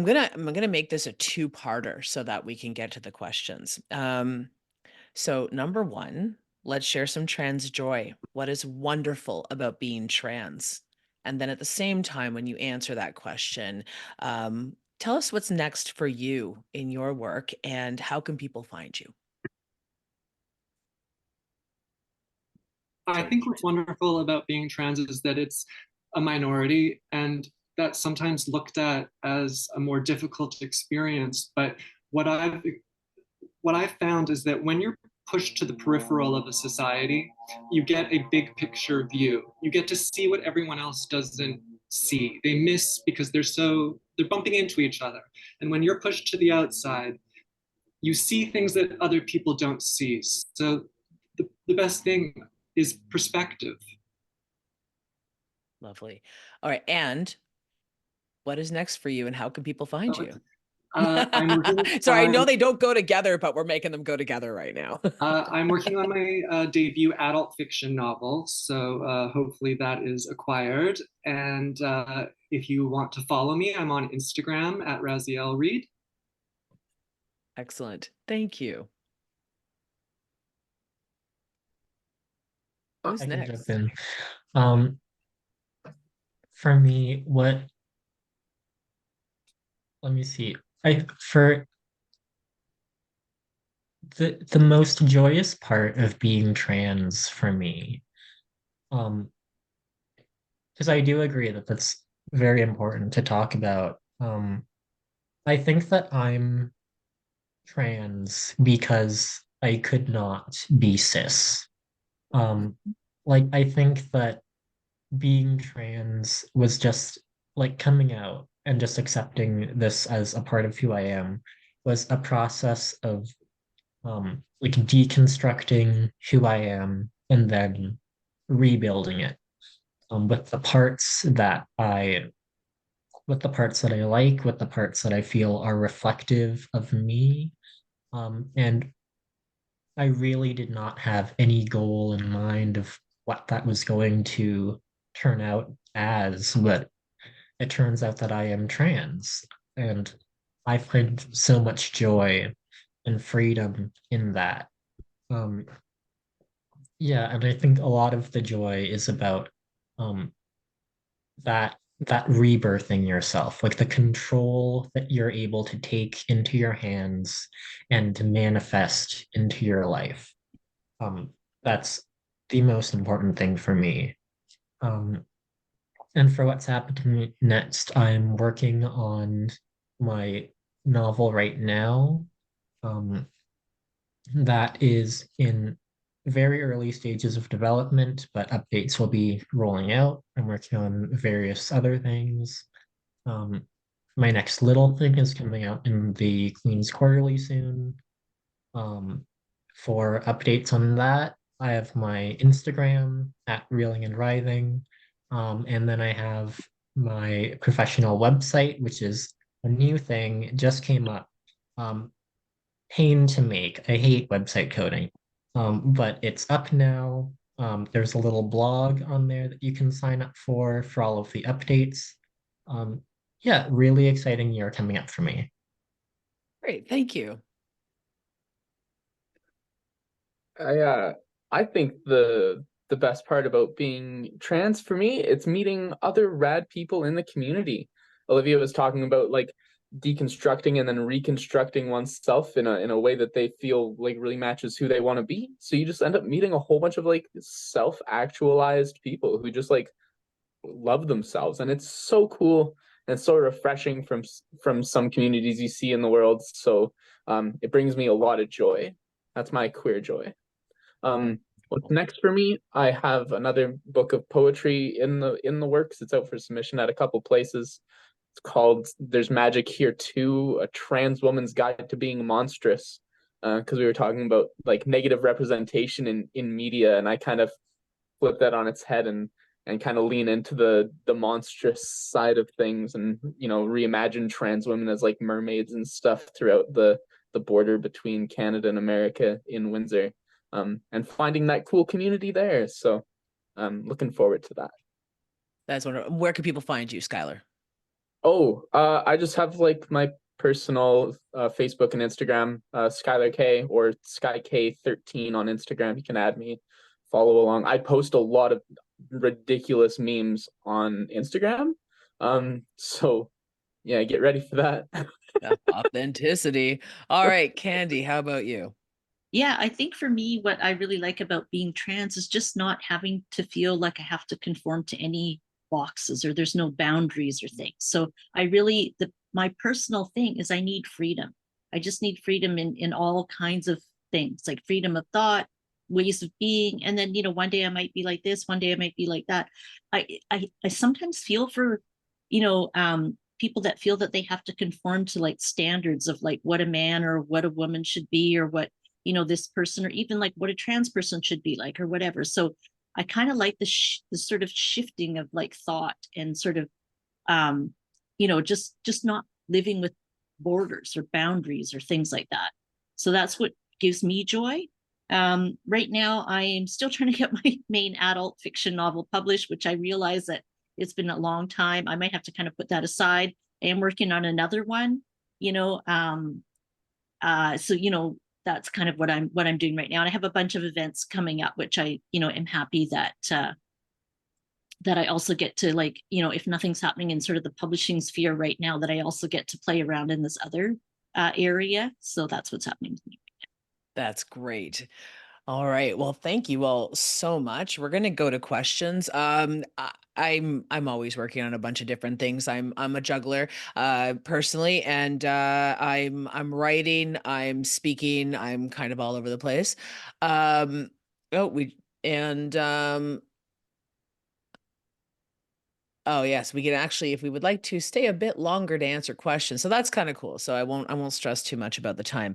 gonna make this a two-parter so that we can get to the questions. So number one, let's share some trans joy. What is wonderful about being trans? And then at the same time, when you answer that question, tell us what's next for you in your work and how can people find you? I think what's wonderful about being trans is that it's a minority and that's sometimes looked at as a more difficult experience. But what I've what I've found is that when you're pushed to the peripheral of a society, you get a big picture view. You get to see what everyone else doesn't see. They miss because they're bumping into each other. And when you're pushed to the outside, you see things that other people don't see. So the best thing is perspective. Lovely. All right. And what is next for you and how can people find you? I'm working Sorry, I know on they don't go together, but we're making them go together right now. I'm working on my debut adult fiction novel, so hopefully that is acquired. And if you want to follow me, I'm on Instagram at Raziel Reed. Excellent. Thank you. I Who's can jump next? in. For me, let me see. For the most joyous part of being trans for me, um, because I do agree that that's very important to talk about. I think that I'm trans because I could not be cis. Um, like I think that being trans was just like coming out and just accepting this as a part of who I am was a process of like deconstructing who I am and then rebuilding it, with the parts that I like, with the parts that I feel are reflective of me. And I really did not have any goal in mind of what that was going to turn out as, but it turns out that I am trans. And I find so much joy and freedom in that. Yeah, and I think a lot of the joy is about um, that rebirthing yourself, like the control that you're able to take into your hands and to manifest into your life. That's the most important thing for me. And for what's happening next, I'm working on my novel right now. That is in very early stages of development, but updates will be rolling out. I'm working on various other things. My next little thing is coming out in the Queen's Quarterly soon. For updates on that, I have my Instagram at Reeling and Writhing. And then I have my professional website, which is a new thing, it just came up. Pain to make. I hate website coding, but it's up now. There's a little blog on there that you can sign up for all of the updates. Yeah, really exciting year coming up for me. Great, thank you. I think the best part about being trans for me, it's meeting other rad people in the community. Olivia was talking about like deconstructing and then reconstructing oneself in a way that they feel like really matches who they want to be. So you just end up meeting a whole bunch of like self-actualized people who just like love themselves, and it's so cool and so refreshing from some communities you see in the world. So it brings me a lot of joy. That's my queer joy. What's next for me? I have another book of poetry in the works. It's out for submission at a couple places. It's called There's Magic Here Too, a trans woman's guide to being monstrous. Because we were talking about like negative representation in media, and I kind of flip that on its head and kind of lean into the monstrous side of things, and reimagine trans women as like mermaids and stuff throughout the border between Canada and America in Windsor. And finding that cool community there. So I'm looking forward to that. That's wonderful. Where can people find you, Skylar? Oh, I just have like my personal Facebook and Instagram, Skylar K or SkyK13 on Instagram. You can add me, follow along. I post a lot of ridiculous memes on Instagram. So yeah, get ready for that. Authenticity. All right, Candie, how about you? Yeah, I think for me, what I really like about being trans is just not having to feel like I have to conform to any boxes, or there's no boundaries or things. So I really, my personal thing is I need freedom. I just need freedom in all kinds of things, like freedom of thought, ways of being. And then, one day I might be like this, one day I might be like that. I sometimes feel for, people that feel that they have to conform to like standards of like what a man or what a woman should be, or what this person, or even like what a trans person should be like, or whatever. So I kind of like the sort of shifting of like thought, and sort of just not living with borders or boundaries or things like that. So that's what gives me joy. Right now I am still trying to get my main adult fiction novel published, which I realize that it's been a long time. I might have to kind of put that aside. I am working on another one, so that's kind of what I'm doing right now. And I have a bunch of events coming up, which I, am happy that that I also get to, like, if nothing's happening in sort of the publishing sphere right now, that I also get to play around in this other area. So that's what's happening to me. That's great. All right. Well, thank you all so much. We're going to go to questions. I'm always working on a bunch of different things. I'm a juggler personally, and I'm writing, I'm speaking, I'm kind of all over the place. Oh yes, we can actually, if we would like to, stay a bit longer to answer questions. So that's kind of cool. So I won't stress too much about the time.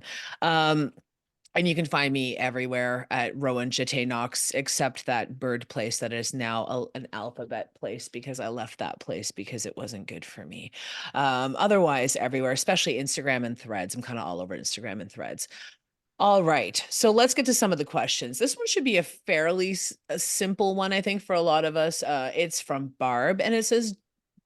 And you can find me everywhere at Rowan Jete Knox, except that bird place that is now an alphabet place, because I left that place because it wasn't good for me. Otherwise, everywhere, especially Instagram and Threads. I'm kind of all over Instagram and Threads. All right, so let's get to some of the questions. This one should be a fairly simple one, I think, for a lot of us. It's from Barb, and it says,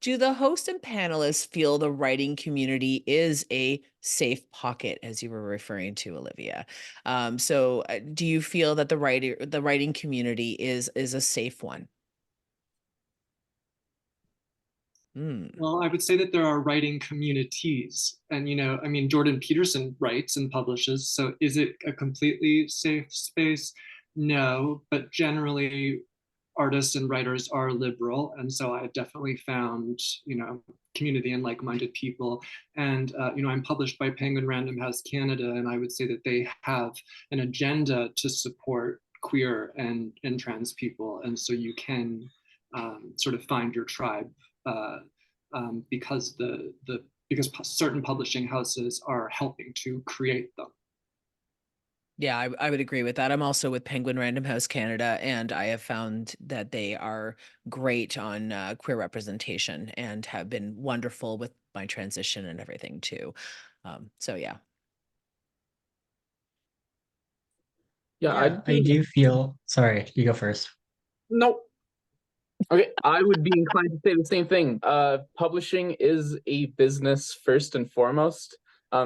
Do the host and panelists feel the writing community is a safe pocket, as you were referring to, Olivia? So do you feel that the writing community is a safe one? Well, I would say that there are writing communities. And, I mean, Jordan Peterson writes and publishes. So is it a completely safe space? No, but generally, artists and writers are liberal. And so I definitely found, community and like-minded people. And, I'm published by Penguin Random House Canada, and I would say that they have an agenda to support queer and trans people. And so you can sort of find your tribe because because certain publishing houses are helping to create them. Yeah, I would agree with that. I'm also with Penguin Random House Canada, and I have found that they are great on queer representation and have been wonderful with my transition and everything too. So yeah. Yeah, I do feel, sorry, you go first. No. Okay, I would be inclined to say the same thing. Publishing is a business first and foremost.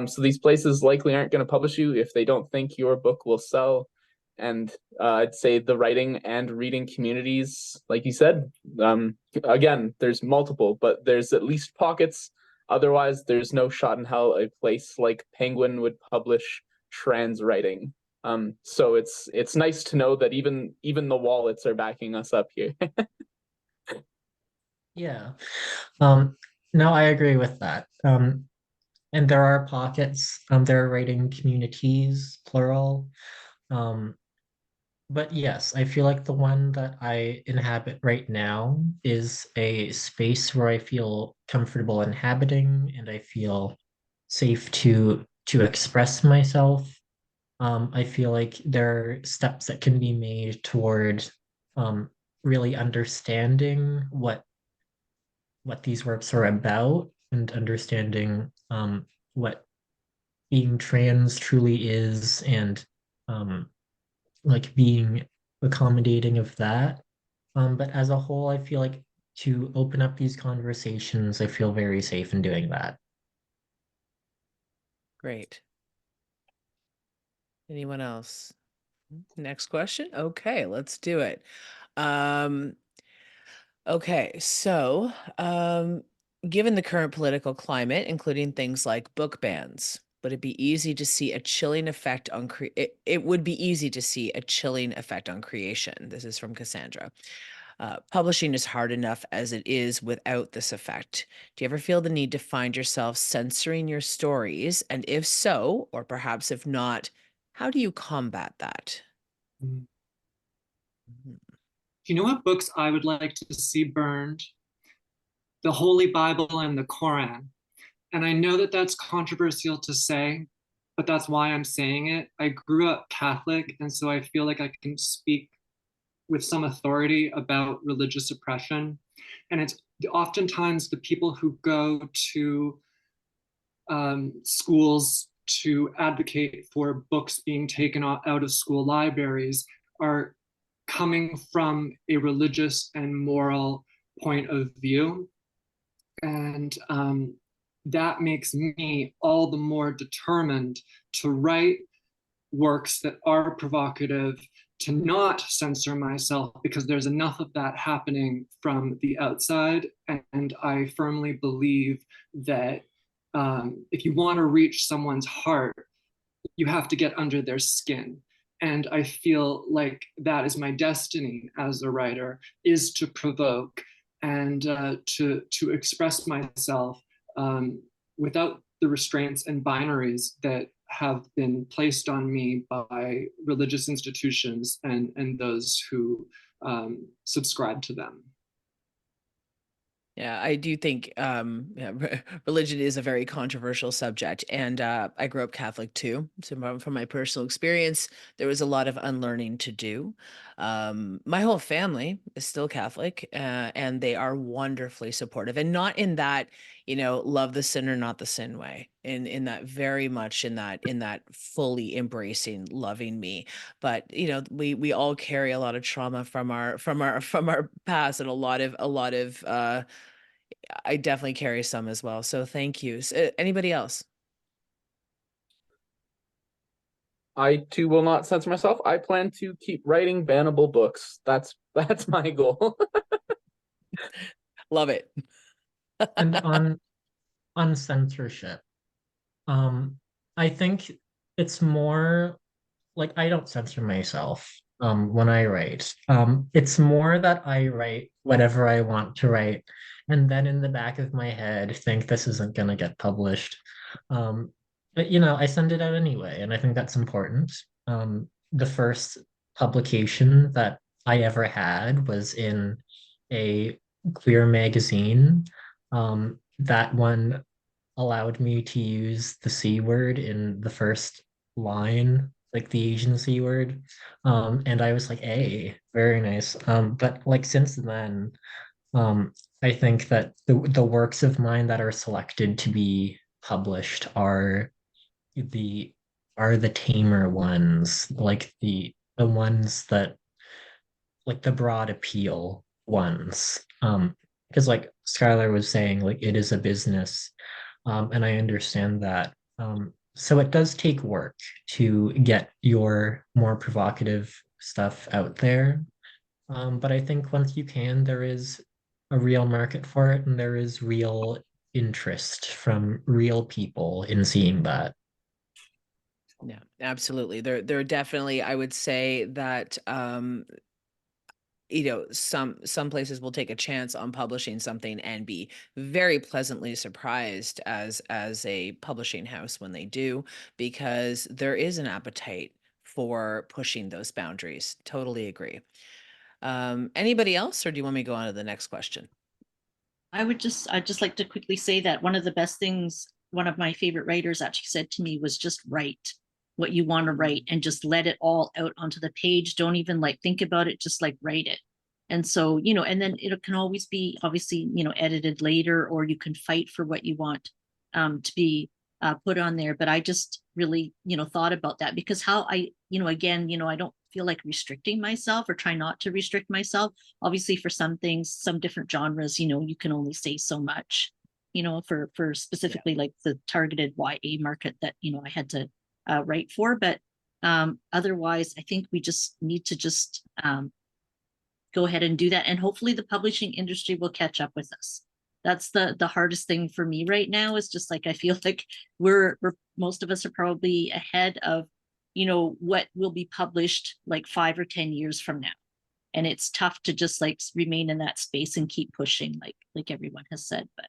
So these places likely aren't going to publish you if they don't think your book will sell. And I'd say the writing and reading communities, like you said, again, there's multiple, but there's at least pockets. Otherwise, there's no shot in hell a place like Penguin would publish trans writing. So it's nice to know that even the wallets are backing us up here. Yeah. No, I agree with that. And there are pockets, there are writing communities, plural. But yes, I feel like the one that I inhabit right now is a space where I feel comfortable inhabiting and I feel safe to express myself. I feel like there are steps that can be made toward really understanding what these works are about and understanding what being trans truly is and like being accommodating of that. But as a whole, I feel like to open up these conversations, I feel very safe in doing that. Great. Anyone else? Next question. Okay, let's do it. Okay, so given the current political climate, including things like book bans, would it be easy to see a chilling effect on it would be easy to see a chilling effect on creation. This is from Cassandra. Publishing is hard enough as it is without this effect. Do you ever feel the need to find yourself censoring your stories? And if so, or perhaps if not, how do you combat that? Mm. Mhm. Do you know what books I would like to see burned? The Holy Bible and the Koran. And I know that that's controversial to say, but that's why I'm saying it. I grew up Catholic, and so I feel like I can speak with some authority about religious oppression. And it's oftentimes the people who go to schools to advocate for books being taken out of school libraries are coming from a religious and moral point of view. And that makes me all the more determined to write works that are provocative, to not censor myself, because there's enough of that happening from the outside. And I firmly believe that if you want to reach someone's heart, you have to get under their skin. And I feel like that is my destiny as a writer, is to provoke and to express myself without the restraints and binaries that have been placed on me by religious institutions and those who subscribe to them. Yeah, I do think religion is a very controversial subject, and I grew up Catholic too. So from my personal experience, there was a lot of unlearning to do. My whole family is still Catholic, and they are wonderfully supportive, and not in that, love the sinner, not the sin way. In that very much in that fully embracing, loving me. But we all carry a lot of trauma from our past, and a lot of I definitely carry some as well. So thank you. Anybody else? I too will not censor myself. I plan to keep writing bannable books. That's my goal. Love it. And on censorship, I think it's more like I don't censor myself when I write. It's more that I write whatever I want to write, and then in the back of my head think this isn't gonna get published. But I send it out anyway, and I think that's important. The first publication that I ever had was in a queer magazine. That one allowed me to use the C word in the first line, like the Asian C word. And I was like, hey, very nice. But like since then, um, I think that the works of mine that are selected to be published the are the tamer ones, like the ones that like the broad appeal ones. Because like Skylar was saying, like it is a business, and I understand that. So it does take work to get your more provocative stuff out there. But I think once you can, there is a real market for it, and there is real interest from real people in seeing that. Yeah, absolutely. There are definitely, I would say that some places will take a chance on publishing something and be very pleasantly surprised as a publishing house when they do, because there is an appetite for pushing those boundaries. Totally agree. Anybody else, or do you want me to go on to the next question? I'd just like to quickly say that one of the best things one of my favorite writers actually said to me was just write what you want to write and just let it all out onto the page. Don't even like think about it, just like write it. And so, and then it can always be obviously, edited later, or you can fight for what you want to be put on there. But I just really, thought about that, because how again, I don't feel like restricting myself, or try not to restrict myself. Obviously for some things, some different genres, you can only say so much, for specifically like the targeted YA market that, I had to write for. But otherwise, I think we just need to just go ahead and do that. And hopefully the publishing industry will catch up with us. That's the hardest thing for me right now, is just like, I feel like we're most of us are probably ahead of, what will be published like 5 or 10 years from now. And it's tough to just like remain in that space and keep pushing, like everyone has said. But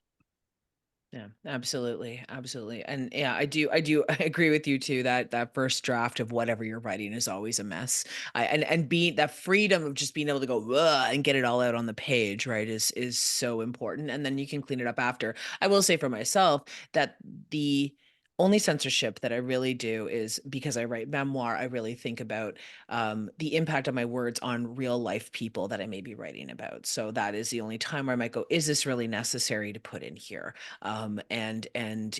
Yeah, absolutely. Absolutely. And yeah, I agree with you too, that that first draft of whatever you're writing is always a mess. And being that freedom of just being able to go "Ugh," and get it all out on the page, right, is so important. And then you can clean it up after. I will say for myself that the only censorship that I really do is because I write memoir. I really think about the impact of my words on real life people that I may be writing about. So that is the only time where I might go, is this really necessary to put in here? And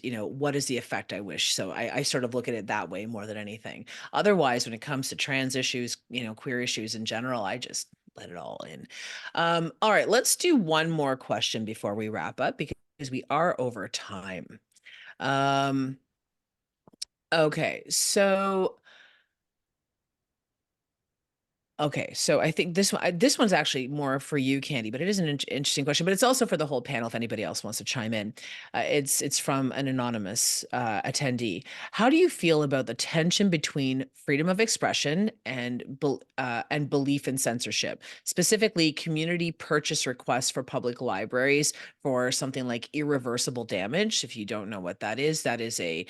what is the effect I wish? So I sort of look at it that way more than anything. Otherwise, when it comes to trans issues, queer issues in general, I just let it all in. All right, let's do one more question before we wrap up, because we are over time. Okay, so I think this one's actually more for you, Candie, but it is an interesting question. But it's also for the whole panel if anybody else wants to chime in. It's from an anonymous attendee. How do you feel about the tension between freedom of expression and belief in censorship, specifically community purchase requests for public libraries for something like irreversible damage? If you don't know what that is a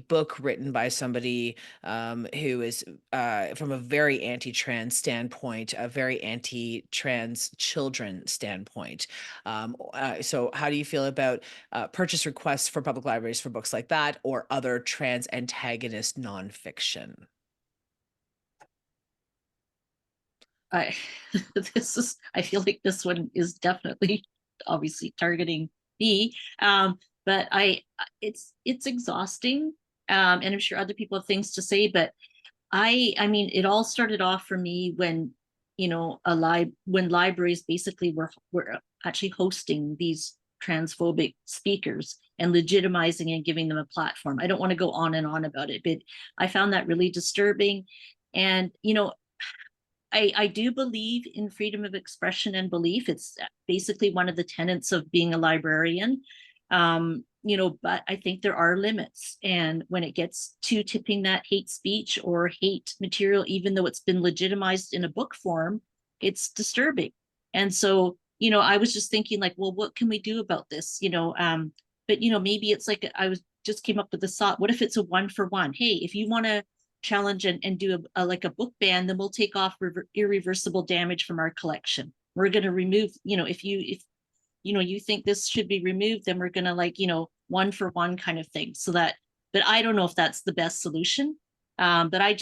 book written by somebody who is from a very anti-trans standpoint, a very anti-trans children standpoint. So how do you feel about purchase requests for public libraries for books like that, or other trans antagonist nonfiction? I I feel like this one is definitely obviously targeting me. But it's exhausting. And I'm sure other people have things to say, but I mean, it all started off for me when, when libraries basically were actually hosting these transphobic speakers and legitimizing and giving them a platform. I don't want to go on and on about it, but I found that really disturbing. And, you know, I do believe in freedom of expression and belief. It's basically one of the tenets of being a librarian. You know, but I think there are limits. And when it gets to tipping that hate speech or hate material, even though it's been legitimized in a book form, it's disturbing. And so, you know, I was just thinking like, well, what can we do about this? You know, but, you know, maybe it's like, just came up with this thought. What if it's a 1-for-1? Hey, if you want to challenge and do like a book ban, then we'll take off irreversible damage from our collection. We're going to remove, you know, if you know, you think this should be removed, then we're going to like, you know, 1-for-1 kind of thing. So that, but I don't know if that's the best solution. But I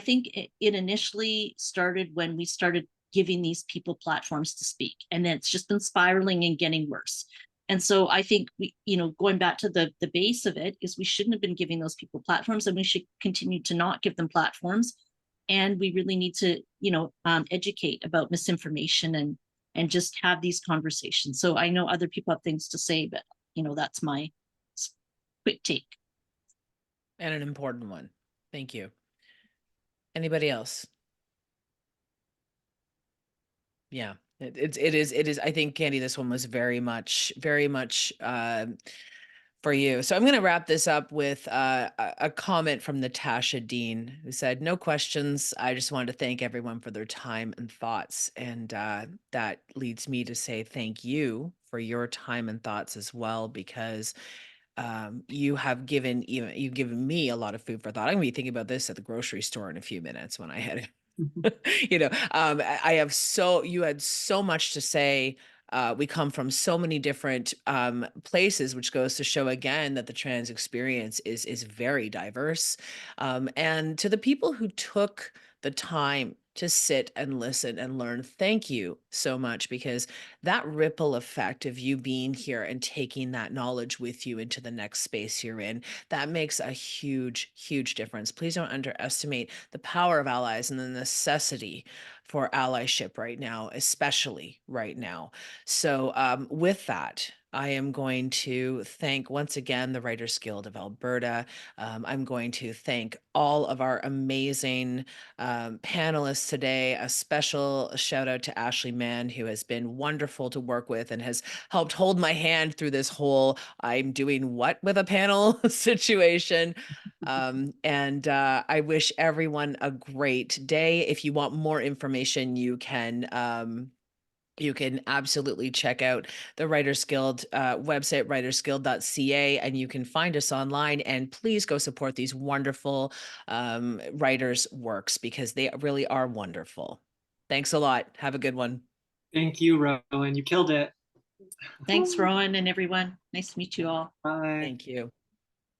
think it initially started when we started giving these people platforms to speak, and then it's just been spiraling and getting worse. And so I think we, you know, going back to the base of it is we shouldn't have been giving those people platforms, and we should continue to not give them platforms. And we really need to, you know, educate about misinformation and just have these conversations. So I know other people have things to say, but, you know, that's my quick take. And an important one. Thank you. Anybody else? Yeah, it is. I think, Candie, this one was very much for you. So I'm going to wrap this up with a comment from Natasha Dean, who said, "No questions. I just wanted to thank everyone for their time and thoughts." And that leads me to say thank you for your time and thoughts as well, because you've given me a lot of food for thought. I'm going to be thinking about this at the grocery store in a few minutes when I head you know, you had so much to say. We come from so many different places, which goes to show again that the trans experience is very diverse. And to the people who took the time to sit and listen and learn, thank you so much, because that ripple effect of you being here and taking that knowledge with you into the next space you're in, that makes a huge, huge difference. Please don't underestimate the power of allies and the necessity for allyship right now, especially right now. So with that, I am going to thank once again the Writers Guild of Alberta. I'm going to thank all of our amazing panelists today. A special shout out to Ashley Mann, who has been wonderful to work with and has helped hold my hand through this whole I'm doing what with a panel situation. And I wish everyone a great day. If you want more information, you can absolutely check out the Writers Guild website, writersguild.ca, and you can find us online. And please go support these wonderful writers' works, because they really are wonderful. Thanks a lot. Have a good one. Thank you, Rowan. You killed it. Thanks, Rowan and everyone. Nice to meet you all. Bye. Thank you.